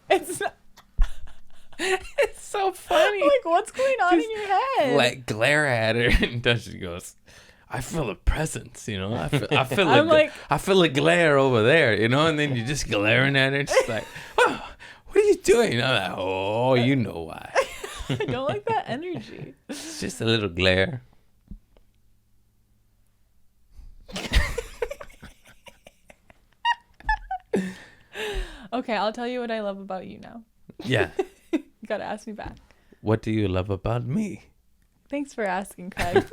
It's not. It's so funny. Like, what's going on in your head? Like, glare at her, and then she goes, I feel a presence, you know. I feel I'm like, I feel a glare over there, you know. And then you're just glaring at her, just like, oh, what are you doing? And I'm like, oh, you know why. I don't like that energy. It's just a little glare. Okay, I'll tell you what I love about you now. Yeah. You gotta ask me back. What do you love about me? Thanks for asking, Craig.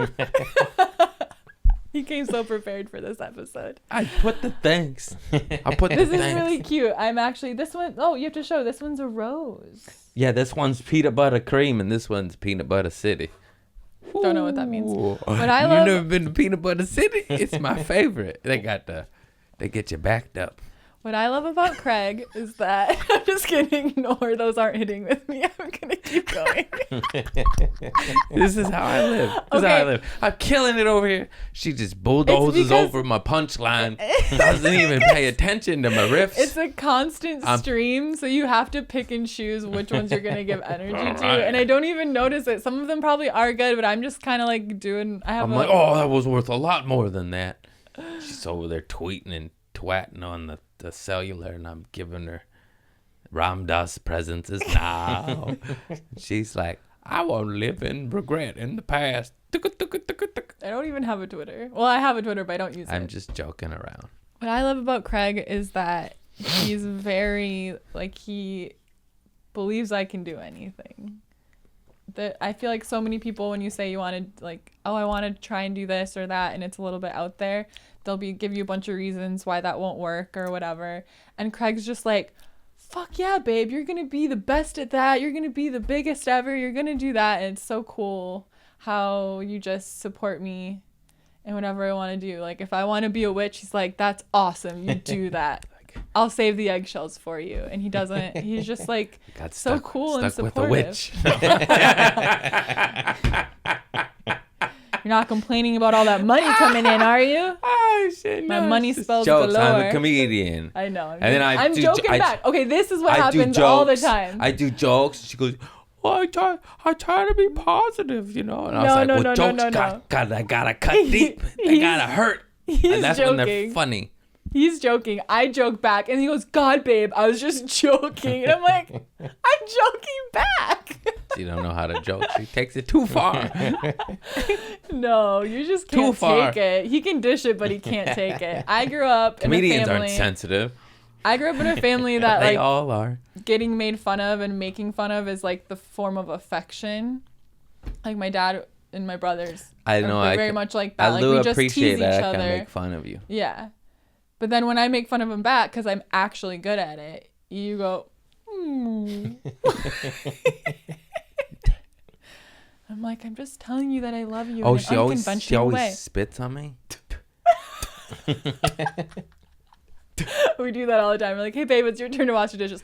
You came so prepared for this episode. I put the thanks. I put the This is thanks. really cute. I'm actually, this one, oh, you have to show, this one's a rose. Yeah, this one's peanut butter cream, and this one's peanut butter city. Don't know what that means. Ooh. But I You love, never been to peanut butter city? It's my favorite. They get you backed up. what I love about Craig is that, I'm just gonna ignore those aren't hitting with me. I'm gonna keep going. This is how I live. This is how I live. I'm killing it over here. She just bulldozes because- over my punchline. Doesn't even pay attention to my riffs. It's a constant stream, so you have to pick and choose which ones you're gonna give energy to. Right. And I don't even notice it. Some of them probably are good, but I'm just kind of like doing. I'm like, oh, that was worth a lot more than that. She's over there tweeting and twatting on the cellular, and I'm giving her Ram Dass presences now. She's like, I won't live in regret in the past. I don't even have a Twitter. Well, I have a Twitter, but I don't use it. I'm just joking around. What I love about Craig is that he's very, like, he believes I can do anything. That I feel like so many people, when you say you want to, like, oh, I want to try and do this or that, and it's a little bit out there, they'll give you a bunch of reasons why that won't work or whatever. And Craig's just like, fuck yeah, babe, you're going to be the best at that. You're going to be the biggest ever. You're going to do that. And it's so cool how you just support me in whatever I want to do. Like, if I want to be a witch, he's like, that's awesome. You do that. I'll save the eggshells for you. And he doesn't. He's just like Got so stuck, cool and stuck supportive. with a witch. You're not complaining about all that money coming in, are you? Oh, shit, My no, money it's just spells jokes. I'm galore. a comedian. I know. I'm joking back. Okay, this is what I do happens all the jokes. time. I do jokes. She goes, well, I try to be positive, you know. And I was No, like, no, well, no, no, jokes no, no. gotta cut deep. They gotta hurt. He's And that's joking. when they're funny. He's joking. I joke back. And he goes, God, babe, I was just joking. And I'm like, I'm joking back. She don't know how to joke. She takes it too far. No, you just Too can't far. take it. He can dish it, but he can't take it. I grew up Comedians in a aren't family. sensitive. I grew up in a family that They like all are. getting made fun of and making fun of is like the form of affection. Like my dad and my brothers. I know. Are I very can- much like that. I Like do we just appreciate tease that each I other. can make fun of you. Yeah. But then when I make fun of him back, because I'm actually good at it, you go, I'm like, I'm just telling you that I love you Oh, in she an always unconventional way. spits on me. We do that all the time. We're like, hey, babe, it's your turn to wash the dishes.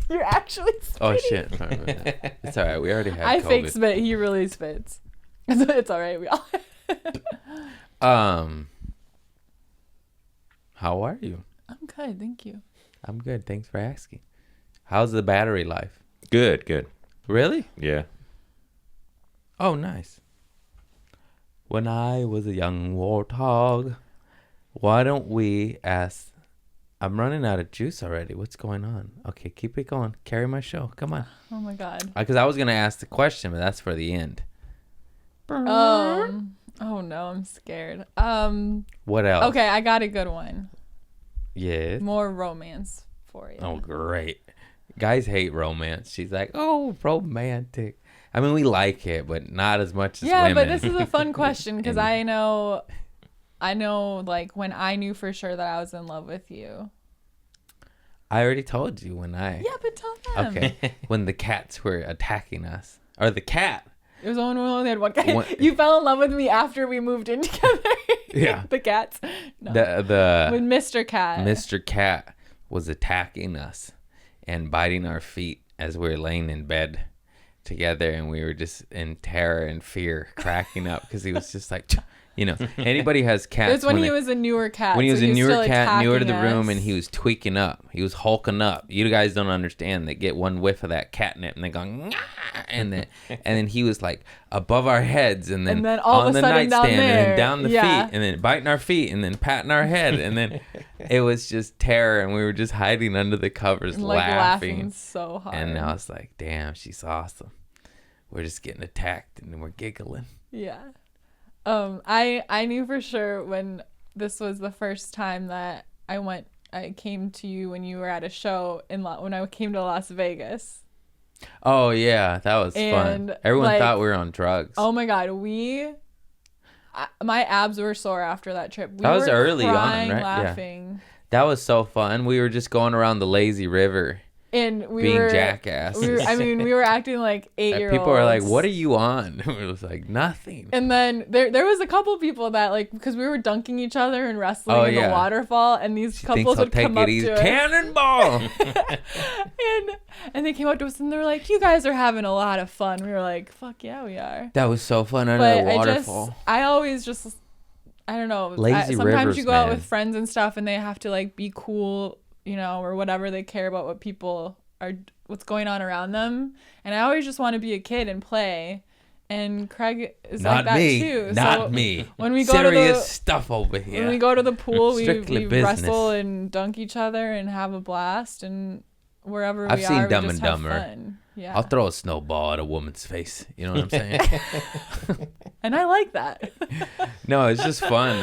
You're actually spitting. Oh shit! Sorry about that. It's all right. We already had I COVID. fake spit. He really spits. It's all right. We all. How are you? I'm good. Thank you. I'm good. Thanks for asking. How's the battery life? Good, good. Really? Yeah. Oh, nice. When I was a young warthog, why don't we ask? I'm running out of juice already. What's going on? Okay, keep it going. Carry my show. Come on. Oh my God. Because I was gonna ask the question, but that's for the end. Oh no, I'm scared. What else? Okay, I got a good one. Yes. More romance for you. Oh, great. Guys hate romance. She's like, oh, romantic. I mean, we like it, but not as much as Yeah, women. but this is a fun question because And- I know, like when I knew for sure that I was in love with you. I already told you when I. Yeah, but tell them. Okay. When the cats were attacking us, or the cat. It was only when we only had one cat. One- You fell in love with me after we moved in together. Yeah. The cats. No. The With Mr. Cat. Mr. Cat was attacking us and biting our feet as we were laying in bed together, and we were just in terror and fear, cracking up because he was just like, You know, anybody has cats. It's when he was a newer cat. When he was so a newer still cat, newer to the attacking room, us. and he was tweaking up. He was hulking up. You guys don't understand. They get one whiff of that catnip, and they're going, "Nyah!" and then he was like above our heads, and then all on of a the sudden nightstand, down and there. then down the Yeah. feet, and then biting our feet, and then patting our head, and then it was just terror, and we were just hiding under the covers, And, like, laughing so hard. And I was like, damn, she's awesome. We're just getting attacked, and then we're giggling. Yeah. I knew for sure when this was the first time that I came to you when you were at a show when I came to Las Vegas. Oh yeah, that was And, fun. Everyone like, thought we were on drugs. Oh my God, my abs were sore after that trip. That was were early on, crying, right? Yeah. laughing. That was so fun. We were just going around the lazy river, And we being were jackasses. we were acting like 8-year-olds. People were like, "What are you on?" It was like nothing. And then there was a couple people that, like, because we were dunking each other and wrestling Oh, in yeah. the waterfall, and these She couples thinks I'll would take come it up easy. to us. Cannonball. And they came up to us and they were like, "You guys are having a lot of fun." We were like, "Fuck yeah, we are." That was so fun under But the waterfall. I always just, I don't know. Lazy sometimes rivers, you go out man. with friends and stuff, and they have to, like, be cool, you know, or whatever. They care about what's going on around them. And I always just want to be a kid and play. And Craig is Not like that me. too. Not So me. when we go Serious to the stuff over here. when we go to the pool, we Strictly wrestle business. and dunk each other and have a blast. And wherever I've we seen are, Dumb we just and have Dumber. fun. Yeah. I'll throw a snowball at a woman's face. You know what I'm saying? And I like that. No, it's just fun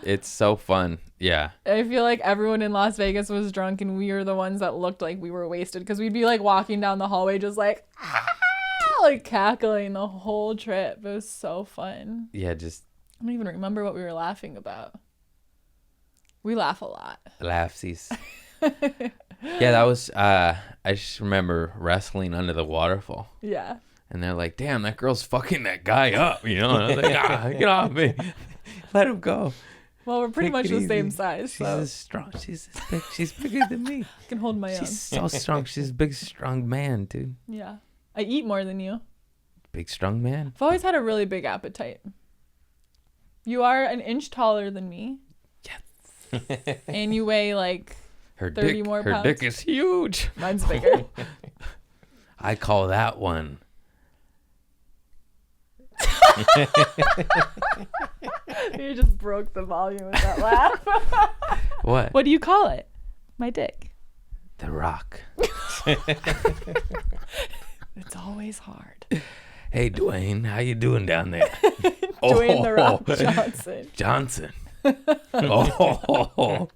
it's so fun. Yeah. I feel like everyone in Las Vegas was drunk, and we were the ones that looked like we were wasted, because we'd be like walking down the hallway just like, like cackling the whole trip. It was so fun. Yeah, just I don't even remember what we were laughing about. We laugh a lot. laughsies. Yeah, that was I just remember wrestling under the waterfall. Yeah. And they're like, "Damn, that girl's fucking that guy up," you know? And I was like, get off me. Let him go. Well, we're pretty Take much it the easy. same size, She's so as strong. She's bigger than me. I can hold my own. She's so strong. She's a big, strong man, dude. Yeah. I eat more than you. Big, strong man. I've always had a really big appetite. You are an inch taller than me. Yes. And you weigh like Her 30 dick, more her pounds. dick is huge. Mine's bigger. I call that one. You just broke the volume with that laugh. What? What do you call it? My dick. The Rock. It's always hard. Hey, Dwayne, how you doing down there? Dwayne The Rock Oh. Johnson. Johnson. Oh.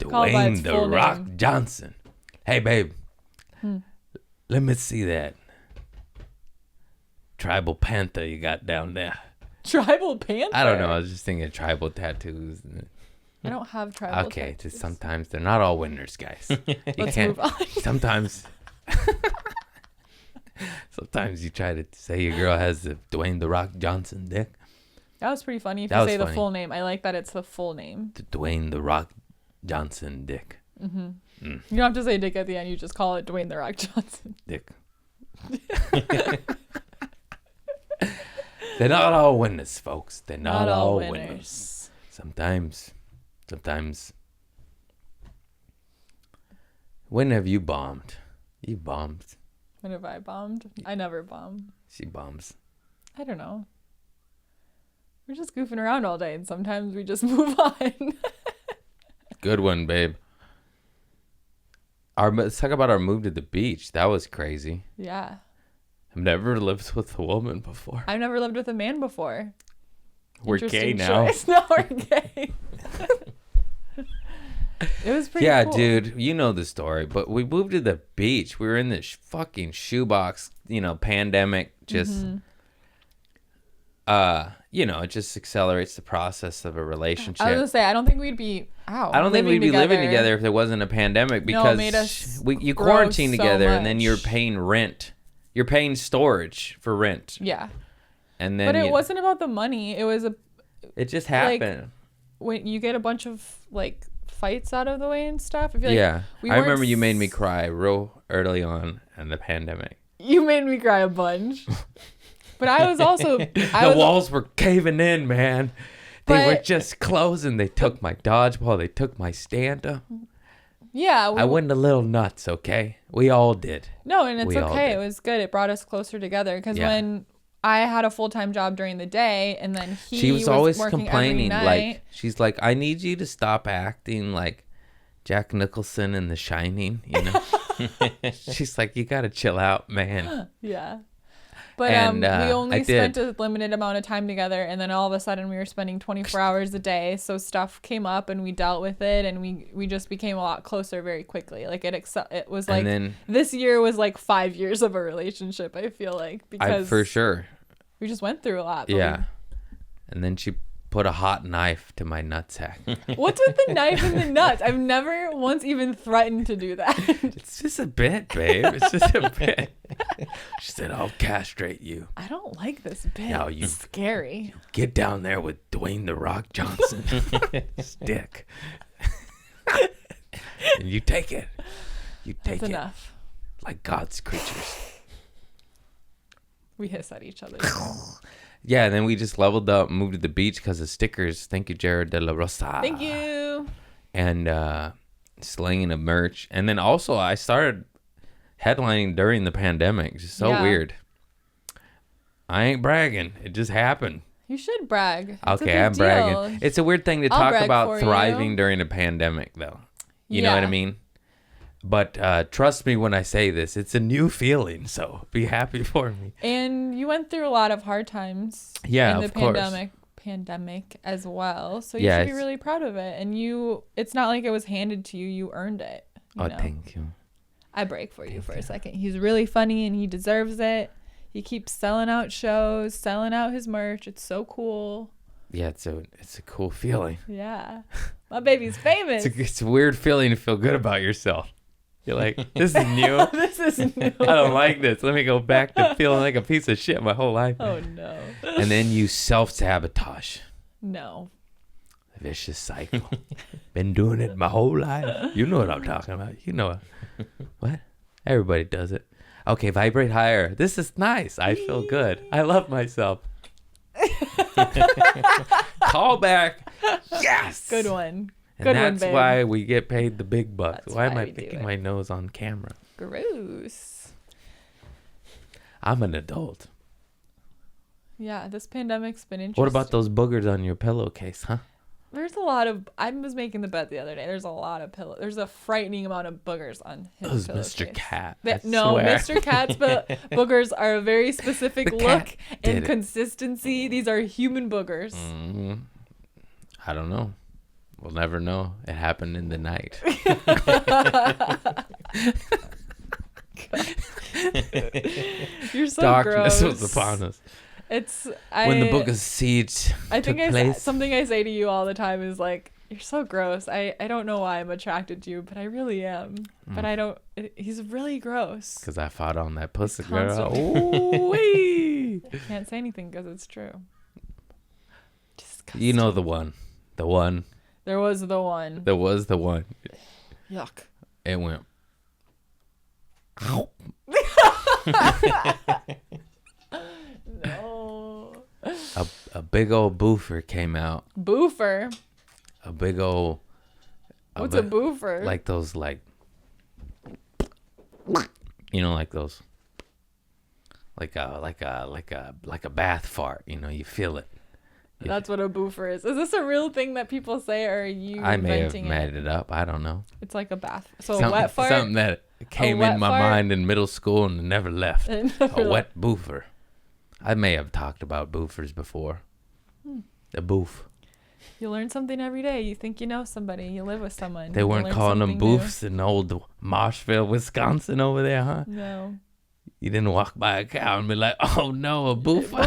Called by its Dwayne The full Rock name. Johnson. Hey, babe. Let me see that tribal panther you got down there. Tribal panther. I don't know. I was just thinking tribal tattoos. I don't have tribal Okay, tattoos. just sometimes they're not all winners, guys. You Let's can't. move on. Sometimes. Sometimes you try to say your girl has the Dwayne The Rock Johnson dick. That was pretty funny if That you was say the funny. full name. I like that it's the full name. The Dwayne The Rock Johnson dick. You don't have to say dick at the end. You just call it Dwayne The Rock Johnson. Dick. They're not all winners, folks. They're not all winners. Sometimes. When have you bombed? You bombed. When have I bombed? I never bomb. She bombs. I don't know. We're just goofing around all day, and sometimes we just move on. Good one, babe. Let's talk about our move to the beach. That was crazy. Yeah. I've never lived with a woman before. I've never lived with a man before. We're gay Interesting now. choice. No, we're gay. It was pretty Yeah, cool. dude, you know the story. But we moved to the beach. We were in this fucking shoebox, pandemic. Just, it just accelerates the process of a relationship. I was gonna say, I don't think we'd be I don't think we'd be living together if there wasn't a pandemic, No, it because made us you grow quarantine so together and then you're much. paying rent. You're paying storage for rent. Yeah. And then But it wasn't about the money. It was it just like, happened. when you get a bunch of like fights out of the way and stuff. I feel like Yeah. we I weren't remember you made me cry real early on in the pandemic. You made me cry a bunch. But I was also The walls were caving in, man. They were But- just closing. They took my dodgeball. They took my stand-up. Yeah. I went a little nuts, okay? We all did. No, and it's We all okay. did. It was good. It brought us closer together because Yeah. when I had a full-time job during the day and then She was always working complaining, every like, night. she's like, I need you to stop acting like Jack Nicholson in The Shining, you know? She's like, you got to chill out, man. Yeah. But And, we I only did. spent a limited amount of time together, and then all of a sudden we were spending 24 hours a day. So stuff came up, and we dealt with it, and we just became a lot closer very quickly. Like it was like And then this year was like 5 years of a relationship. I feel like because for sure. we just went through a lot. but Yeah. And then she put a hot knife to my nutsack. What's with the knife and the nuts? I've never once even threatened to do that. It's just a bit, babe. It's just a bit. She said, I'll castrate you. I don't like this bit. No, you- It's scary. Get down there with Dwayne The Rock Johnson. Stick. And you take it. You take That's it enough. like God's creatures. We hiss at each other. Yeah, and then we just leveled up and moved to the beach because of stickers. Thank you, Jared De La Rosa. Thank you. And slinging of merch. And then also I started headlining during the pandemic. Just so Yeah. weird. I ain't bragging. It just happened. You should brag. It's a Okay, big I'm deal. bragging. It's a weird thing to I'll talk brag about for thriving you. during a pandemic, though. You know what I Yeah. mean? But trust me when I say this. It's a new feeling, so be happy for me. And you went through a lot of hard times. Yeah, in the of course. pandemic as well. So you Yeah, should be it's- really proud of it. And it's not like it was handed to you. You earned it. You Oh, know? thank you. I break for you for a second. He's really funny and he deserves it. He keeps selling out shows, selling out his merch. It's so cool. Yeah, it's a cool feeling. Yeah. My baby's famous. It's a weird feeling to feel good about yourself. You're like, this is new. This is new. I don't like this. Let me go back to feeling like a piece of shit my whole life. Oh, no. And then you self-sabotage. No. Vicious cycle. Been doing it my whole life. You know what I'm talking about. You know it. What? Everybody does it. Okay, vibrate higher. This is nice. I feel good. I love myself. Call back. Yes. Good one. And Good one, that's babe. why we get paid the big bucks. That's Why am why I we do picking it. my nose on camera? Gross. I'm an adult. Yeah, this pandemic's been interesting. What about those boogers on your pillowcase, huh? There's a lot of. I was making the bed the other day. There's a lot of pillow. There's a frightening amount of boogers on his Those pillowcase. Mr. Cat. No, swear. Mr. Cat's boogers are a very specific The look cat and did it. consistency. These are human boogers. Mhm. I don't know. We'll never know. It happened in the night. You're so Darkness gross. was upon us. It's When the book of siege I took think place. something I say to you all the time is like, you're so gross. I don't know why I'm attracted to you, but I really am. But I don't. He's really gross. Because I fought on that pussy It's girl. constantly- Ooh-wee. Can't say anything because it's true. Disgusting. You know the one. The one. There was the one. There was the one. Yuck. It went. No. A big old boofer came out. Boofer. A big old. What's a boofer? Like those, like. You know, like those. Like a bath fart. You know, you feel it. That's what a boofer is. Is this a real thing that people say, or are you I may have inventing made it up. I don't know. It's like a bath. So Something, a wet fart. something that came wet in my fart? mind in middle school and never left. And A wet boofer. I may have talked about boofers before. The boof. You learn something every day. You think you know somebody. You live with someone. They You weren't learn calling them something new. boofs in old Marshville, Wisconsin over there, huh? No. You didn't walk by a cow and be like, oh no, a boofer.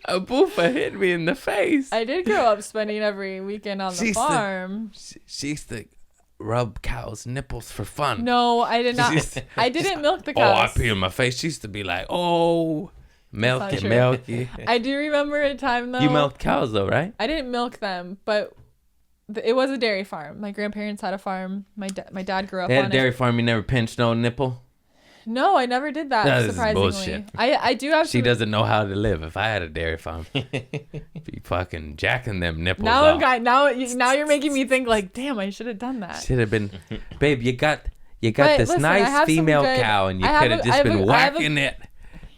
A boofer hit me in the face. I did grow up spending every weekend on the She used to- farm. She used to rub cows' nipples for fun. No, I did not. used to- I didn't milk the Oh, I cows. pee in my face. She used to be like, oh, milk not it, true. milk it. I do remember a time though. You milked cows though, right? I didn't milk them, but it was a dairy farm. My grandparents had a farm. My dad grew up They had on a dairy it. farm. You never pinched no nipple. No, I never did that. No, this is surprisingly, bullshit. I do have. She some, doesn't know how to live. If I had a dairy farm, be fucking jacking them nipples Now off. now you're making me think like, damn, I should have done that. Should have been, babe. You got But this listen, I have nice some female good- cow, and you I have could have a- just I have been a- I have a- whacking it,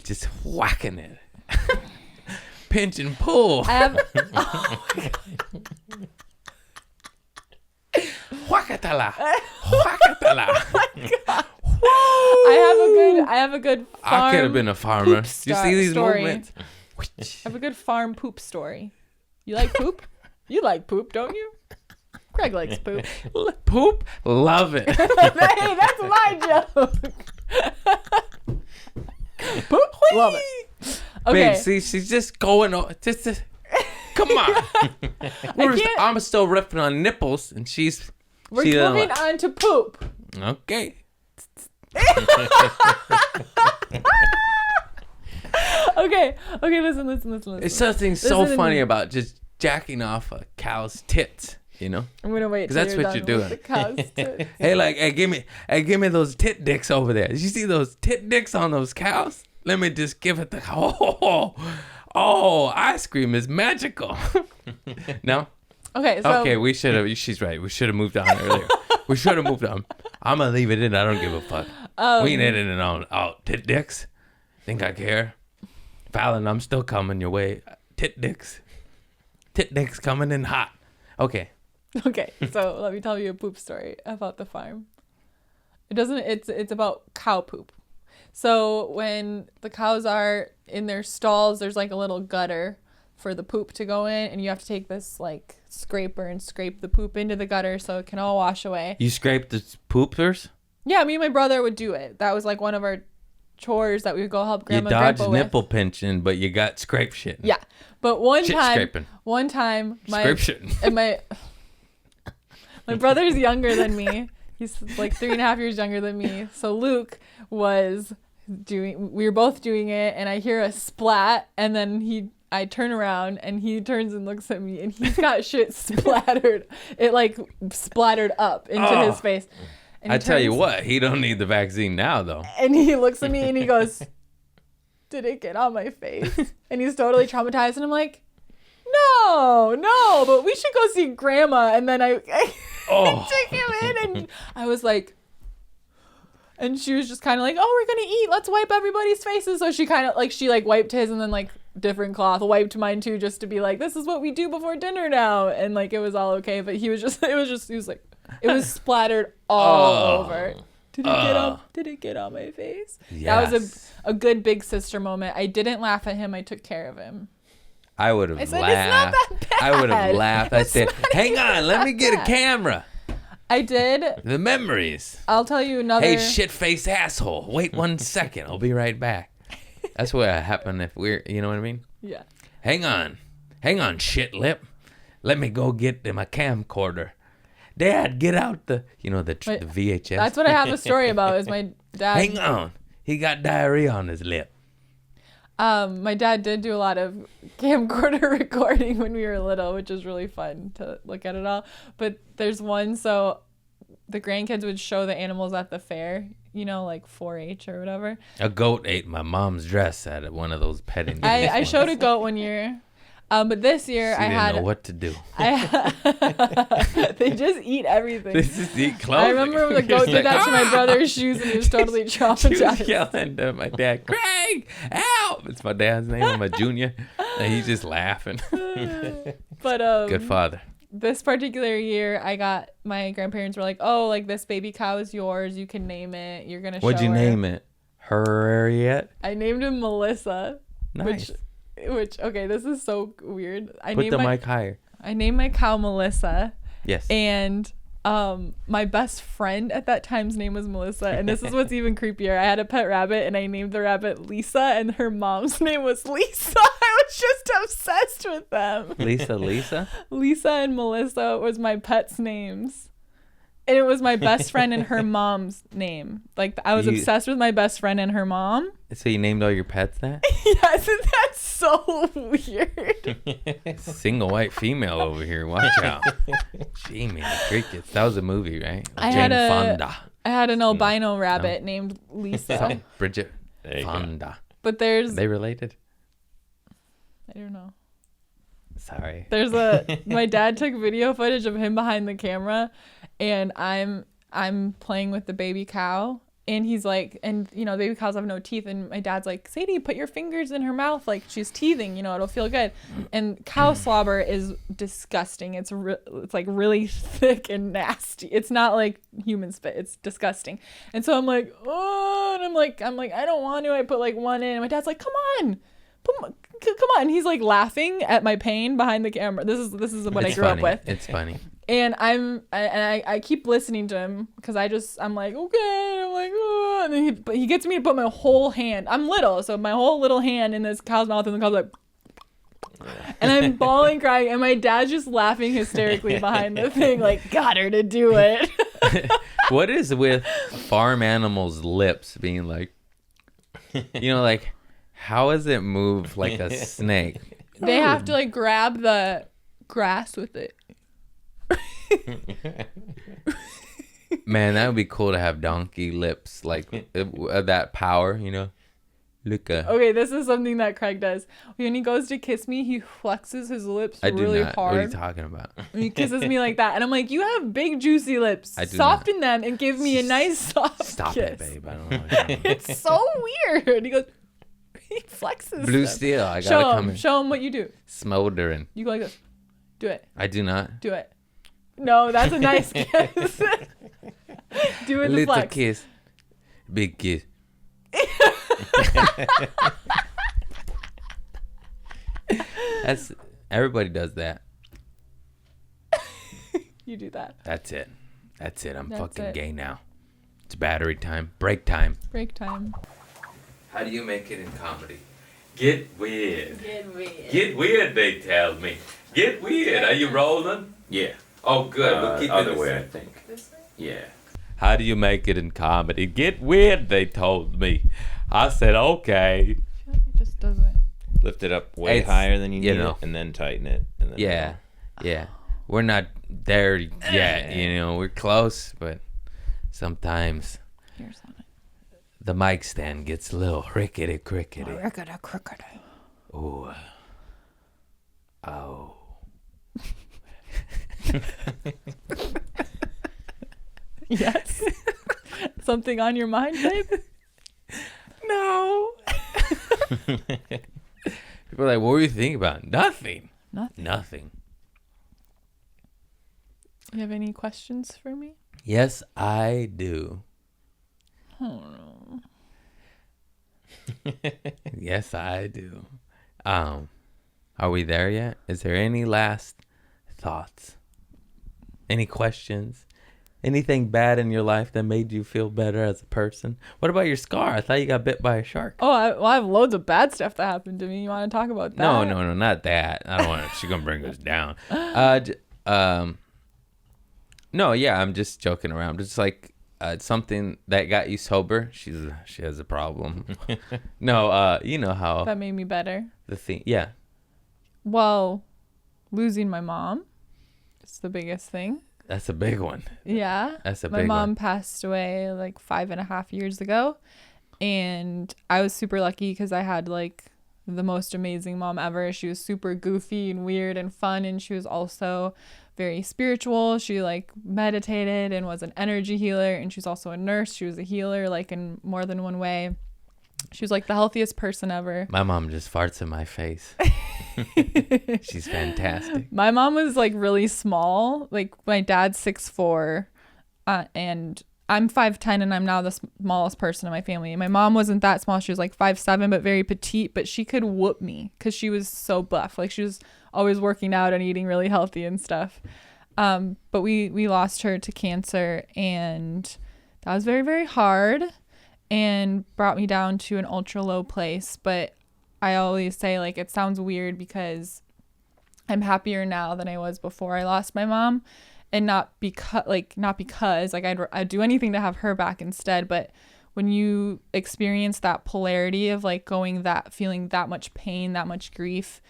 just whacking it, pinch and pull. I have Whackatala, whackatala. I have a good farm. I could have been a farmer. poop You see these story. movements? I have a good farm poop story. You like poop? You like poop, don't you? Greg likes poop. Poop, love it. Hey, that's my joke. Poop, love it. Okay. Babe, see, she's just going on. Just come on. can't- I'm still ripping on nipples, and she's. We're she moving on to poop. Okay. Okay, listen. It's something so Listen to funny me. about just jacking off a cow's tits, you know? I'm gonna wait. 'Cause till that's you're what you're done with doing. the cow's tits. Hey, give me those tit dicks over there. Did you see those tit dicks on those cows? Let me just give it the ice cream is magical. No? Okay, so Okay, we should have. She's right. We should have moved on earlier. We should have moved on. I'm gonna leave it in. I don't give a fuck. We ain't editing on tit dicks. Think I care? Fallon, I'm still coming your way. Tit dicks coming in hot. Okay. Okay, so let me tell you a poop story about the farm. It's about cow poop. So when the cows are in their stalls, there's like a little gutter for the poop to go in, and you have to take this like scraper and scrape the poop into the gutter so it can all wash away. You scraped the poopers? Yeah, me and my brother would do it. That was like one of our chores that we would go help grandma You and dodged grandpa with. nipple pinching, but you got scrape shit. Yeah, but one Shit time scraping. my Scrape shit. and my brother's younger than me. He's like 3.5 years younger than me. So Luke we were both doing it, and I hear a splat, and then I turn around, and he turns and looks at me, and he's got shit splattered. It like splattered up into his face. And I he tell you turns- what, he don't need the vaccine now though. And he looks at me and he goes, "Did it get on my face?" And he's totally traumatized, and I'm like, No, but we should go see grandma. And then I took him in, and I was like, and she was just kind of like, "Oh, we're gonna eat. Let's wipe everybody's faces." So she kind of like wiped his, and then like different cloth wiped mine too, just to be like, "This is what we do before dinner now." And like it was all okay, but he was like, it was splattered all over. Did it get on my face? Yes. That was a good big sister moment. I didn't laugh at him. I took care of him. I would have I said, laughed. "It's not that I would have bad. laughed. I said, "Hang on, let me get a bad." camera." I did. The memories. I'll tell you another. Hey, shit-faced asshole. Wait 1 second. I'll be right back. That's what happened if we're, you know what I mean? Yeah. Hang on, shit lip. Let me go get my camcorder. Dad, get out the VHS. That's what I have a story about. Is my dad. Hang on. He got diarrhea on his lip. My dad did do a lot of camcorder recording when we were little, which was really fun to look at it all. But there's one, so the grandkids would show the animals at the fair, like 4-H or whatever. A goat ate my mom's dress at one of those petting. I showed a goat one year. But this year She I didn't had know what to do. they just eat everything. This is eat clothing. I remember when the goat did that to my brother's shoes, and he was totally She was traumatized. yelling to my dad, "Craig, help!" It's my dad's name. I'm a junior, and he's just laughing. But Good father. this particular year, my grandparents were like, "Oh, like this baby cow is yours. You can name it. You're gonna." What'd show you her." name it? Harriet. I named him Melissa. Nice. Which okay, this is so weird. Put the mic higher. I named my cow Melissa, Yes. and my best friend at that time's name was Melissa, and this is what's even creepier. I had a pet rabbit, and I named the rabbit Lisa, and her mom's name was Lisa. I was just obsessed with them. Lisa. Lisa and Melissa was my pets' names. And it was my best friend and her mom's name. Like, I was obsessed with my best friend and her mom. So you named all your pets that? Yes, and that's so weird. Single white female over here. Watch out. Jamie the Crickets. That was a movie, right? I Jane had a- Fonda. I had an albino rabbit named Lisa. Bridget There you go. Fonda. But there's They related? I don't know. Sorry. There's my dad took video footage of him behind the camera, and I'm playing with the baby cow, and he's like, and baby cows have no teeth, and my dad's like, Sadie, put your fingers in her mouth like she's teething, it'll feel good. And cow slobber is disgusting. It's like really thick and nasty. It's not like human spit. It's disgusting. And so I'm like, oh, and I'm like I don't want to. I put like one in, and my dad's like, come on. Come on. He's like laughing at my pain behind the camera. This is what I grew up with. It's funny. And I keep listening to him because I'm like, okay. I'm like, oh. And then he gets me to put my whole hand. I'm little, so my whole little hand in this cow's mouth, and the cow's like, and I'm bawling, crying, and my dad's just laughing hysterically behind the thing, like, got her to do it. What is with farm animals' lips being like, like, how does it move like a snake? They have to like grab the grass with it. Man, that would be cool to have donkey lips, like that power, Look. Okay, this is something that Craig does. When he goes to kiss me, he flexes his lips really hard. What are you talking about? And he kisses me like that, and I'm like, you have big juicy lips. I do Soften them and give me a nice soft Stop kiss. it, babe. I don't know. What you're doing. It's so weird. He goes, he flexes. Blue them. steel. I gotta come in. Show him what you do. Smoldering. You go like this. Do it. I do not. Do it. No, that's a nice kiss. Do it. A The little flex. kiss. Big kiss. Everybody does that. You do that. That's it. I'm That's fucking it. gay now. It's battery time. Break time. Break time. How do you make it in comedy? Get weird. Get weird. Get weird, they tell me. Get weird. Are you rolling? Yeah. Oh, good. We'll keep it Other the way, same. I think. This way? Yeah. How do you make it in comedy? Get weird, they told me. I said, okay. I feel like it just doesn't. Lift it up way It's- higher than you you need know. it, and then tighten it. And then Yeah. We're not there yet, we're close, but sometimes Here's on it. the mic stand gets a little rickety crickety. Rickety crickety. Ooh. Oh. Yes. Something on your mind, babe? No. People are like, what were you thinking about? Nothing. Nothing. You have any questions for me? Yes, I do. Oh no. Yes, I do. Are we there yet? Is there any last thoughts? Any questions? Anything bad in your life that made you feel better as a person? What about your scar? I thought you got bit by a shark. Oh, I have loads of bad stuff that happened to me. You want to talk about that? No, not that. I don't want to. She's gonna bring us down. No, yeah, I'm just joking around. Just like something that got you sober. She has a problem. No, you know how That made me better. the thing. Yeah, Well, losing my mom is the biggest thing. that's a big one. Yeah. That's a My big mom one. passed away like 5.5 years ago. And I was super lucky because I had like the most amazing mom ever. She was super goofy and weird and fun. And she was also very spiritual. She like meditated and was an energy healer. And she was also a nurse. She was a healer like in more than one way. She was like the healthiest person ever. My mom just farts in my face. She's fantastic. My mom was like really small. Like my dad's 6'4", and I'm 5'10", and I'm now the smallest person in my family. And my mom wasn't that small. She was like 5'7", but very petite. But she could whoop me because she was so buff. Like she was always working out and eating really healthy and stuff. But we lost her to cancer, and that was very, very hard and brought me down to an ultra low place. But I always say, like, it sounds weird because I'm happier now than I was before I lost my mom, and not because I'd do anything to have her back instead. But when you experience that polarity of like feeling that much pain, that much grief,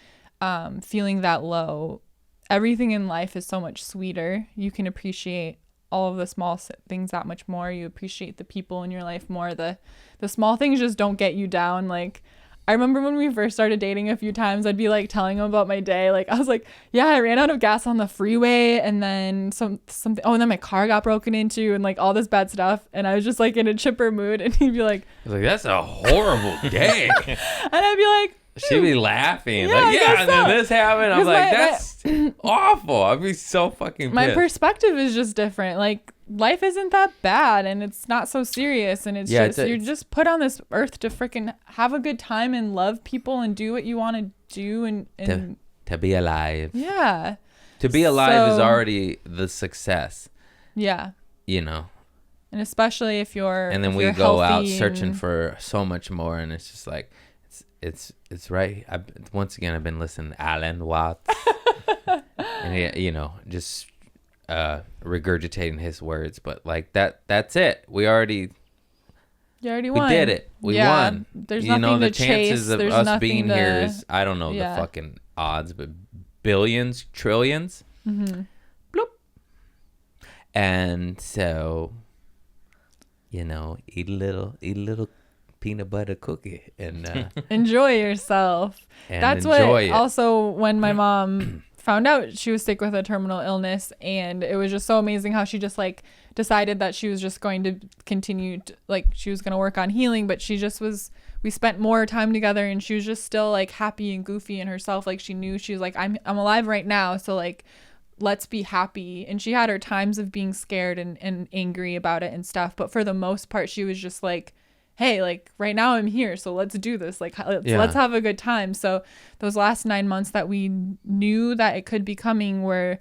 feeling that low, everything in life is so much sweeter. You can appreciate all of the small things that much more. You appreciate the people in your life more. The small things just don't get you down. Like, I remember when we first started dating a few times, I'd be like telling him about my day. Like, I was like, yeah, I ran out of gas on the freeway, and then something. Oh, and then my car got broken into, and like all this bad stuff. And I was just like in a chipper mood, and he'd be like, that's a horrible day. and I'd be like, she'd be laughing. Yeah, like, I and guess then so. this happened. I'm 'Cause like, that's awful. I'd be so fucking pissed. my perspective is just different. Like, life isn't that bad, and it's not so serious, and it's you're just put on this earth to freaking have a good time and love people and do what you want to do, and to be alive. Yeah. To be alive is already the success. Yeah. You know. And especially if you're and then we go out searching for so much more, and it's just like it's right. Once again, I've been listening to Alan Watts, and you know, just regurgitating his words, but like that's it. You already won. We did it. We won. There's nothing the to chances chase. of There's us being to, here is, I don't know the fucking odds, but billions, trillions. Mm-hmm. Bloop. And so, you know, eat a little peanut butter cookie and enjoy yourself. And that's enjoy what also when my mom found out she was sick with a terminal illness, and it was just so amazing how she just like decided that she was just going to continue like she was going to work on healing, but she just was, we spent more time together, and she was just still like happy and goofy in herself. Like, she knew, she was like, I'm alive right now, so like let's be happy. And she had her times of being scared and angry about it and stuff, but for the most part she was just like, hey, like right now I'm here, so let's do this. Like, let's have a good time. So those last 9 months that we knew that it could be coming were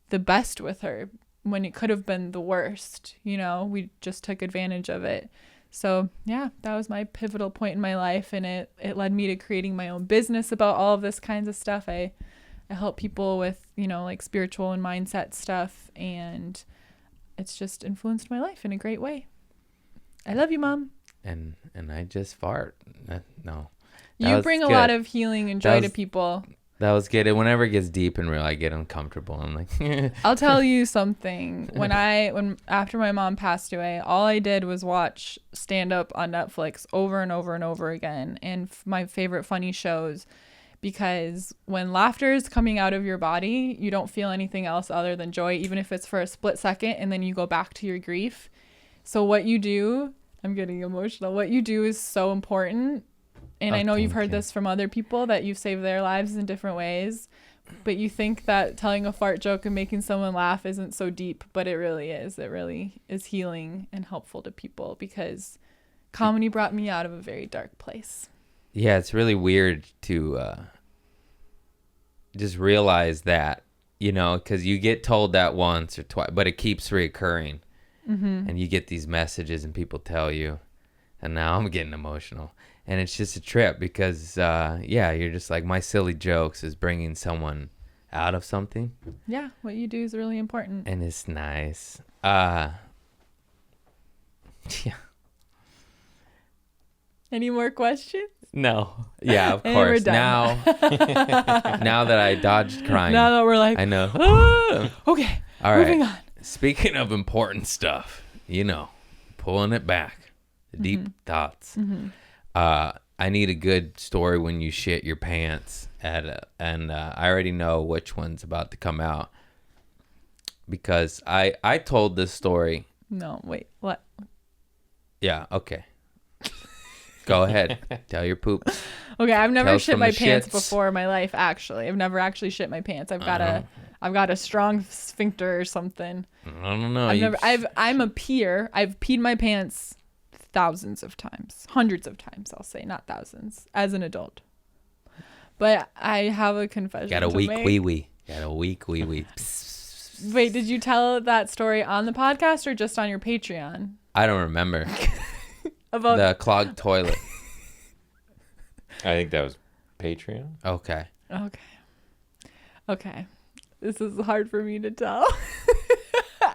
the best with her, when it could have been the worst. You know, we just took advantage of it. So yeah, that was my pivotal point in my life, and it led me to creating my own business about all of this kinds of stuff. I help people with, you know, like spiritual and mindset stuff, and it's just influenced my life in a great way. I love you, Mom. And I just fart. No. You bring a lot of healing and joy to people. That was good. Whenever it gets deep and real, I get uncomfortable. I'm like, I'll tell you something. When after my mom passed away, all I did was watch stand up on Netflix over and over and over again, and my favorite funny shows, because when laughter is coming out of your body, you don't feel anything else other than joy, even if it's for a split second, and then you go back to your grief. So what you do, I'm getting emotional. What you do is so important. And I know you've heard this from other people, that you've saved their lives in different ways, but you think that telling a fart joke and making someone laugh isn't so deep, but it really is. It really is healing and helpful to people, because comedy brought me out of a very dark place. Yeah, it's really weird to just realize that, you know, because you get told that once or twice, but it keeps reoccurring. Mm-hmm. And you get these messages and people tell you, and now I'm getting emotional. And it's just a trip, because, you're just like, my silly jokes is bringing someone out of something. Yeah, what you do is really important. And it's nice. Yeah. Any more questions? No. Yeah, of course. Now that I dodged crying. Now that we're like, I know. Okay, all right. Moving on. Speaking of important stuff, you know, pulling it back, the deep thoughts. Mm-hmm. I need a good story when you shit your pants and I already know which one's about to come out, because I told this story. No, wait, what? Yeah, okay. Go ahead. Tell your poop. Okay, I've never shit my pants before in my life, actually. I've never actually shit my pants. I've got a strong sphincter or something. I don't know. I'm a peer. I've peed my pants thousands of times, hundreds of times, I'll say, not thousands, as an adult. But I have a confession. Got a weak wee wee. Got a weak wee wee. Wait, did you tell that story on the podcast or just on your Patreon? I don't remember. About the clogged toilet. I think that was Patreon. Okay. This is hard for me to tell.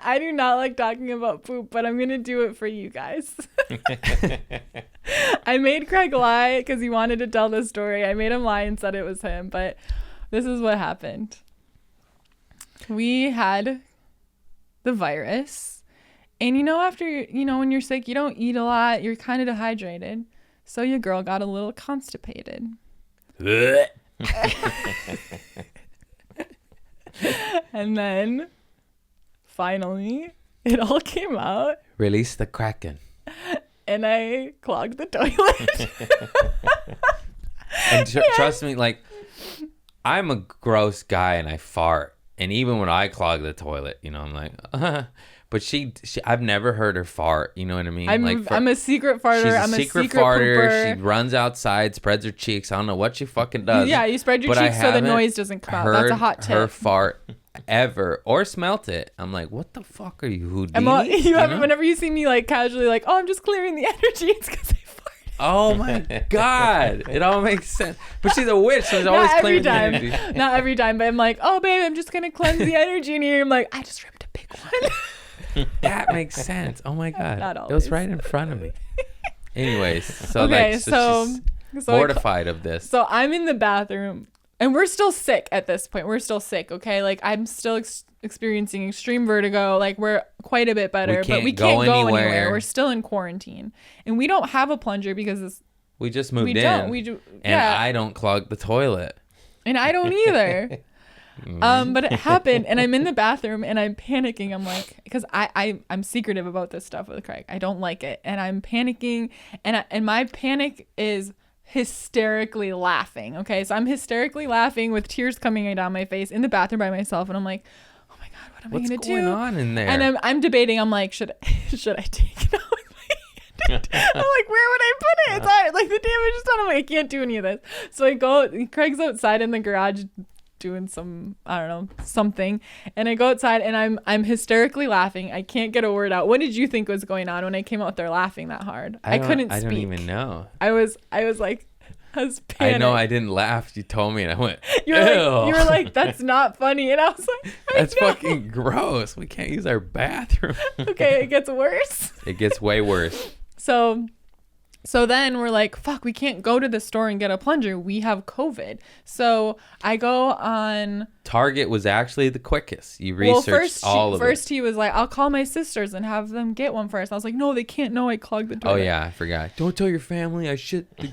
I do not like talking about poop, but I'm going to do it for you guys. I made Craig lie because he wanted to tell this story. I made him lie and said it was him, but this is what happened. We had the virus. And after, when you're sick, you don't eat a lot. You're kind of dehydrated. So your girl got a little constipated. And then finally it all came out. Release the Kraken. And I clogged the toilet. And trust me, like, I'm a gross guy and I fart. And even when I clog the toilet, I'm like, but she I've never heard her fart. You know what I mean? I'm a secret farter. I'm a secret farter. Pooper. She runs outside, spreads her cheeks. I don't know what she fucking does. Yeah, you spread your cheeks so the noise doesn't come out. That's a hot tip. Her fart ever or smelt it. I'm like, what the fuck are you, Houdini? Whenever you see me like casually like, oh, I'm just clearing the energy, it's because I farted. Oh my god, it all makes sense. But she's a witch, so she's always clearing the energy. Not every time, but I'm like, oh babe, I'm just gonna cleanse the energy in here. I'm like, I just ripped a big one. That makes sense. Oh my god, Not it always. was right in front of me. Anyways, so okay, so she's mortified of this. So I'm in the bathroom. And we're still sick at this point. We're still sick, okay? Like, I'm still experiencing extreme vertigo. Like, we're quite a bit better, but we can't go anywhere. We're still in quarantine. And we don't have a plunger because we just moved in. And I don't clog the toilet. And I don't either. But it happened, and I'm in the bathroom, and I'm panicking. I'm like, because I'm secretive about this stuff with Craig. I don't like it. And I'm panicking, and my panic is hysterically laughing. Okay, so I'm hysterically laughing with tears coming down my face in the bathroom by myself, and I'm like, oh my god, what am I gonna do? What's going on in there? And I'm debating. I'm like, should I take it out with my hand? I'm like, where would I put it? It's hard. Like, the damage is done. I'm like, I can't do any of this. So I go. Craig's outside in the garage doing some, I don't know, something, and I go outside and I'm hysterically laughing. I can't get a word out. What did you think was going on when I came out there laughing that hard? I couldn't speak. I don't even know. I was like, I was panicked. I know I didn't laugh. You told me and I went, you were like, that's not funny. And I was like, that's fucking gross. We can't use our bathroom. Okay, it gets worse. It gets way worse. So then we're like, fuck, we can't go to the store and get a plunger. We have COVID. So I go on. Target was actually the quickest. You researched all of it. First he was like, I'll call my sisters and have them get one first. I was like, no, they can't know I clogged the toilet. Oh yeah, I forgot. Don't tell your family I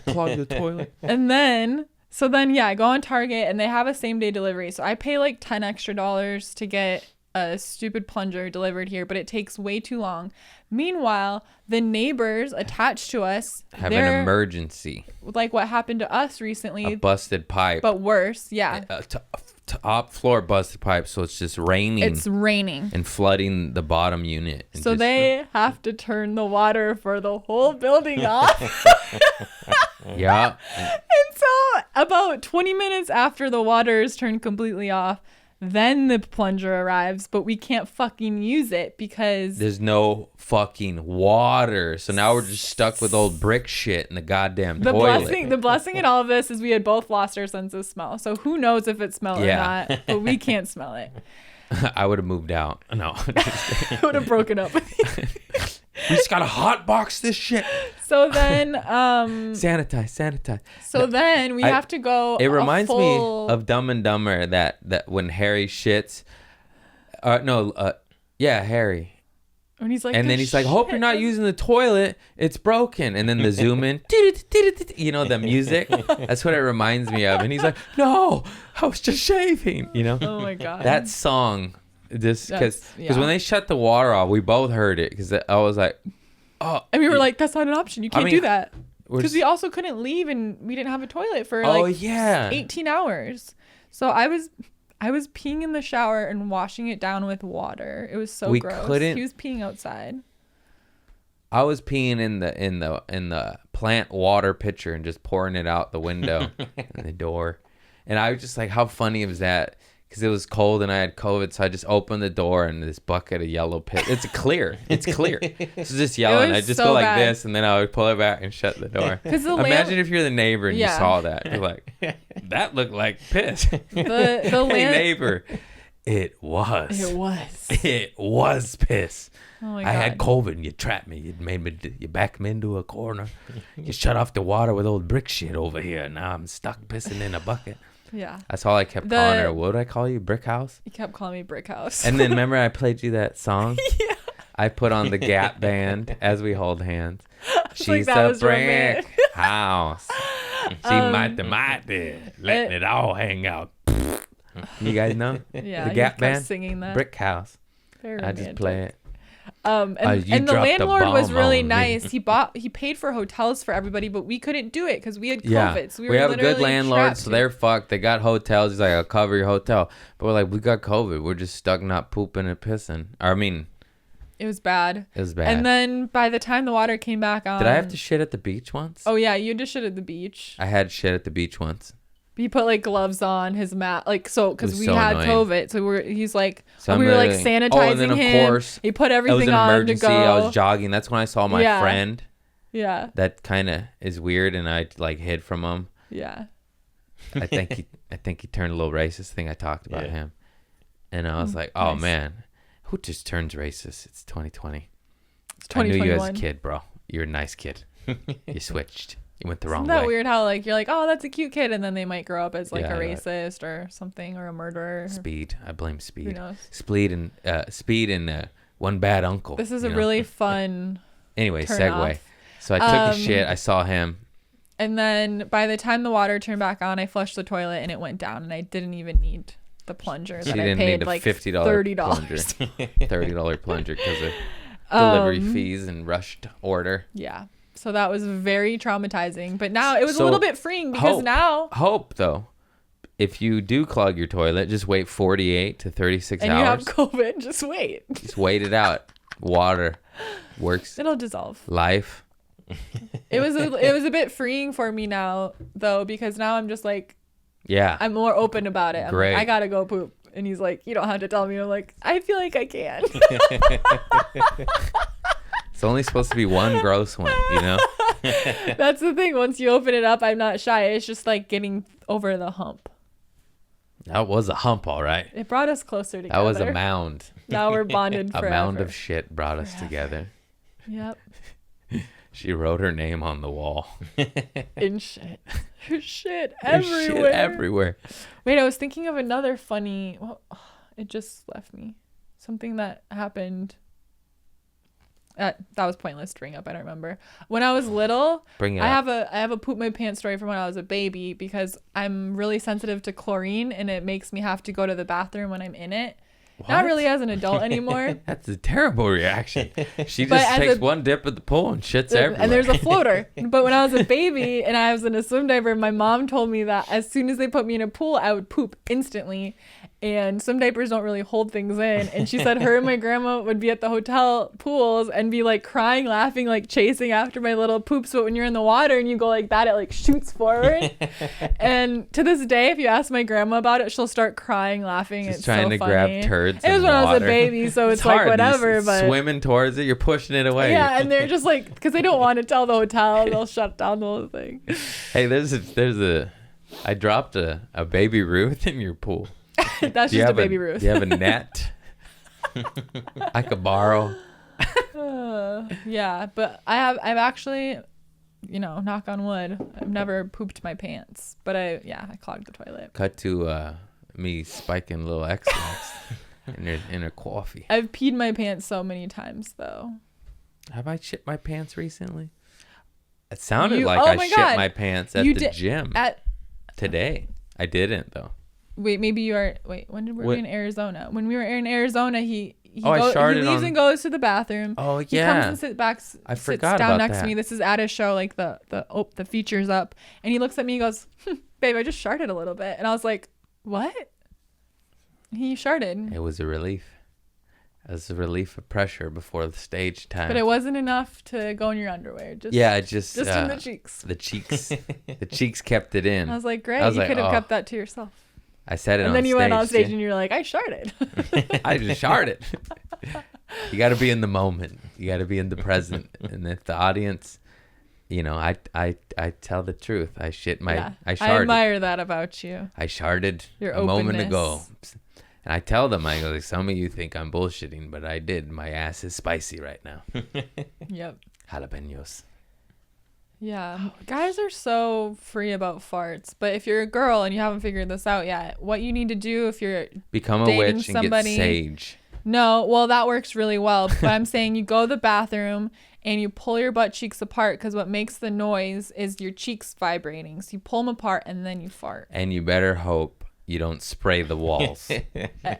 clogged the toilet. And then, I go on Target and they have a same day delivery. So I pay like $10 extra to get a stupid plunger delivered here, but it takes way too long. Meanwhile, the neighbors attached to us have an emergency, like what happened to us recently. A busted pipe, but worse. Yeah, top floor busted pipe, so it's just raining. It's raining and flooding the bottom unit. So they have to turn the water for the whole building off. Yeah. And so about 20 minutes after the water is turned completely off, then the plunger arrives, but we can't fucking use it because there's no fucking water. So now we're just stuck with old brick shit in the goddamn toilet. The blessing in all of this is we had both lost our sense of smell. So who knows if it smelled or not, but we can't smell it. I would have moved out. No. I would have broken up with you. We just gotta hot box this shit. So then sanitize. So then we have to go. It reminds me of Dumb and Dumber that when Harry shits. Harry. And he's like, I hope you're not using the toilet. It's broken. And then the zoom in, the music. That's what it reminds me of. And he's like, no, I was just shaving. Oh my god. That song, just because when they shut the water off, we both heard it because I was like, oh. And we were like, that's not an option. You can't do that. Because we also couldn't leave and we didn't have a toilet for 18 hours. So I was peeing in the shower and washing it down with water. It was so gross. He was peeing outside. I was peeing in the plant water pitcher and just pouring it out the window and the door. And I was just like, how funny was that? Because it was cold and I had COVID, so I just opened the door and this bucket of yellow piss. It's clear. It's just yellow. And I just go like this, and then I would pull it back and shut the door. Imagine if you're the neighbor and you saw that. You're like, that looked like piss. Hey, neighbor. It was piss. Oh my God. I had COVID and you trapped me. You backed me into a corner. You shut off the water with old brick shit over here. Now I'm stuck pissing in a bucket. Yeah. That's all I kept calling her. What did I call you? Brick House? You kept calling me Brick House. And then remember I played you that song? Yeah. I put on the Gap band as we hold hands. She's that a was brick house. She might letting it all hang out. You guys know? Yeah. The you Gap kept band? singing that. Brick House. Very I just romantic. play it. And you the dropped a landlord was bomb really on me. nice. He paid for hotels for everybody, but we couldn't do it because we had COVID. Yeah, So we have a good literally landlord, trapped so here. they're fucked. They got hotels. He's like, I'll cover your hotel. But we're like, we got COVID. We're just stuck not pooping and pissing. I mean, It was bad. it was bad. And then by the time the water came back on, Did I have to shit at the beach once? Oh yeah, you just shit at the beach. I had shit at the beach once. He put like gloves on his mat, like so, because It was we so had annoying. COVID. So he's like, So we were like I'm sanitizing oh, and then of him. course, He put it was everything an on to emergency. go. I was jogging. That's when I saw my Yeah. friend. Yeah, That kind of is weird, and I like hid from him. yeah. I think he turned a little racist. I think I talked about Yeah. him, and I was like, oh nice. man, who just turns racist? It's 2020. It's I knew you as a 2021. kid, bro. You're a nice kid. You switched. You went the wrong Isn't that way. weird how like you're like, oh, that's a cute kid, and then they might grow up as like Yeah, a right. racist or something or a murderer. Speed. I blame Who speed. knows? Speed and one bad uncle. This is a you know? really fun. Anyway, turn segue. off. So I took a shit. I saw him. And then by the time the water turned back on, I flushed the toilet and it went down, and I didn't even need the plunger She that I didn't paid need a like $50 $30. plunger. $30 plunger because of delivery fees and rushed order. Yeah. So that was very traumatizing. But now it was So, a little bit freeing because now Hope, though, if you do clog your toilet, just wait 48 to 36 and you have hours. COVID, just wait. Just wait it out. Water works. It'll dissolve. Life. It was a bit freeing for me now though, because now I'm just like Yeah. I'm more open about it. I'm Great. like, I gotta go poop. And he's like, you don't have to tell me. I'm like, I feel like I can. It's only supposed to be one gross one, you know? That's the thing. Once you open it up, I'm not shy. It's just like getting over the hump. That was a hump, all right. It brought us closer together. That was a mound. Now we're bonded A forever. mound of shit brought us Forever. together. Yep. She wrote her name on the wall. In shit. Shit There's everywhere. shit everywhere. Wait, I was thinking of another funny. Well, it just left me. Something that happened. That was pointless to bring up. I don't remember. When I was little, Bring it I up. have a poop my pants story from when I was a baby because I'm really sensitive to chlorine and it makes me have to go to the bathroom when I'm in it. Not What? really as an adult anymore. That's a terrible reaction. She But just as takes a- one dip at the pool and shits everywhere. And there's a floater. But when I was a baby and I was in a swim diaper, my mom told me that as soon as they put me in a pool, I would poop instantly. And swim diapers don't really hold things in. And she said her and my grandma would be at the hotel pools and be like crying, laughing, like chasing after my little poops. But when you're in the water and you go like that, it like shoots forward. And to this day, if you ask my grandma about it, she'll start crying, laughing. She's It's trying so to funny. grab turds. It was in when I was a water. baby, so it's like hard. whatever. You're But swimming towards it, you're pushing it away. yeah, and they're just like, because they don't want to tell the hotel, they'll shut down the whole thing. Hey, I dropped a baby Ruth in your pool. That's Do you just a have baby Ruth. Do you have a net? I could borrow. Yeah, but I've actually, knock on wood, I've never pooped my pants, but I clogged the toilet. Cut to me spiking little extracts in her coffee. I've peed my pants so many times though. Have I shit my pants recently? It sounded You- like oh I my shit God. my pants at You the did- gym today. I didn't though. Wait, maybe you are. Wait, when did we What? in Arizona? When we were in Arizona, he Oh, I he sharted leaves on- and goes to the bathroom. Oh He yeah. comes and I sits forgot down about next that. to me. This is at a show, like the features up, and he looks at me and goes, "Babe, I just sharted a little bit," and I was like, "What?" He sharted, It was a relief. It was a relief of pressure before the stage time. but it wasn't enough to go in your underwear. Just just in the cheeks. The cheeks. The cheeks kept it in. I was like, "Great, I was you like, could have oh. kept that to yourself." I said it And on then stage. you went on stage too. and you're like, "I sharted." I just sharted. You got to be in the moment. You got to be in the present. And if the audience, I tell the truth. I shit my. Yeah, I I sharted. admire that about you. I sharted Your a moment ago. openness. And I tell them, I go, like, some of you think I'm bullshitting, but I did. My ass is spicy right now. Yep. Jalapenos. Yeah, guys are so free about farts. But if you're a girl and you haven't figured this out yet, what you need to do if you're Become a dating witch and somebody- get sage. No, well, that works really well. But I'm saying you go to the bathroom and you pull your butt cheeks apart because what makes the noise is your cheeks vibrating. So you pull them apart and then you fart. And you better hope you don't spray the walls.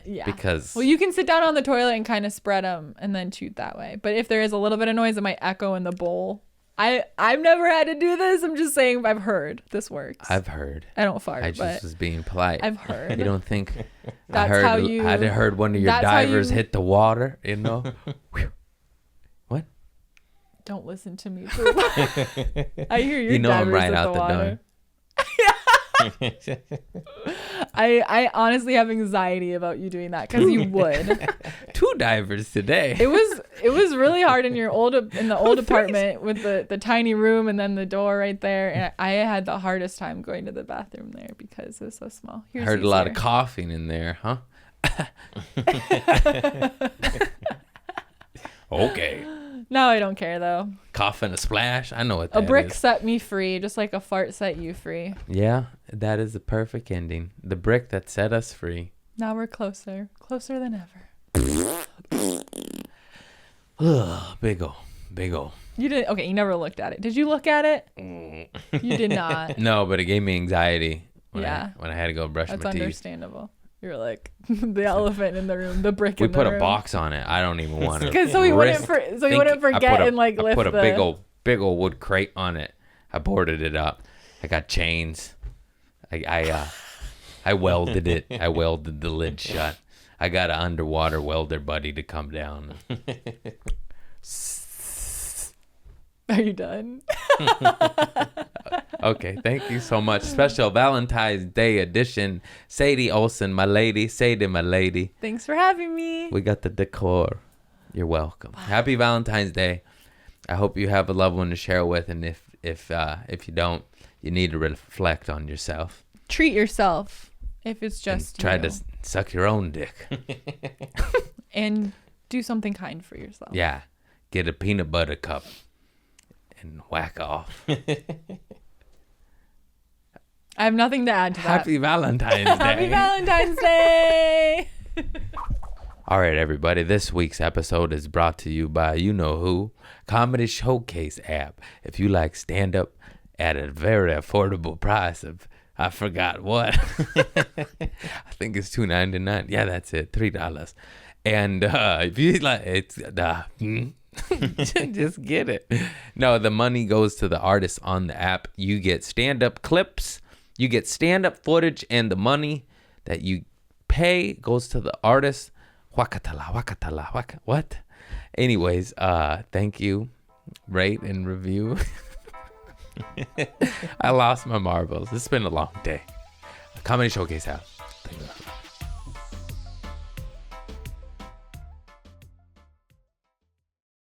Yeah. Because Well, you can sit down on the toilet and kind of spread them and then toot that way. But if there is a little bit of noise, it might echo in the bowl. I've never had to do this. I'm just saying I've heard this works. I've heard. I don't fart, I but just was being polite. I've heard. You don't think That's I heard how you- I heard one of your that's how divers you- hit the water, you know? What? Don't listen to me. Poop. I hear your You know I'm divers right at out the water. door. I honestly have anxiety about you doing that because you would. 2 divers today. It was really hard in the old apartment with the tiny room and then the door right there, and I had the hardest time going to the bathroom there because it was so small. Here's Heard a lot of easier. coughing in there, huh? Okay. No, I don't care though. Coughing a splash. I know what A that brick is. set me free, just like a fart set you free. Yeah, that is the perfect ending. The brick that set us free. Now we're closer than ever. Ugh, big ol'. You didn't. Okay, you never looked at it. Did you look at it? You did not. No, but it gave me anxiety when Yeah. I had to go brush That's my teeth. understandable. You're like the elephant in the room, the brick We in the put room. a box on it. I don't even want to. Because so he wouldn't forget and like lift I put a the. big old wood crate on it. I boarded it up. I got chains. I welded it. I welded the lid shut. I got an underwater welder buddy to come down. Are you done? Okay, thank you so much. Special Valentine's Day edition. Sadie Olson, my lady. Sadie, my lady. Thanks for having me. We got the decor. You're welcome. Happy Valentine's Day. I hope you have a loved one to share with, and if you don't, you need to reflect on yourself. Treat yourself if it's And just try you. to suck your own dick. And do something kind for yourself. Yeah, get a peanut butter cup and whack off. I have nothing to add to that. Happy Valentine's Day. Happy Valentine's Day. All right, everybody. This week's episode is brought to you by you know who, Comedy Showcase app. If you like stand up at a very affordable price of I forgot what. I think it's $2.99. Yeah, that's it. $3. And if you like, it's just get it. No, the money goes to the artists on the app. You get stand-up clips. You get stand-up footage, and the money that you pay goes to the artist. What? Anyways, thank you. Rate and review. I lost my marbles. It's been a long day. Comedy Showcase app. Thank you.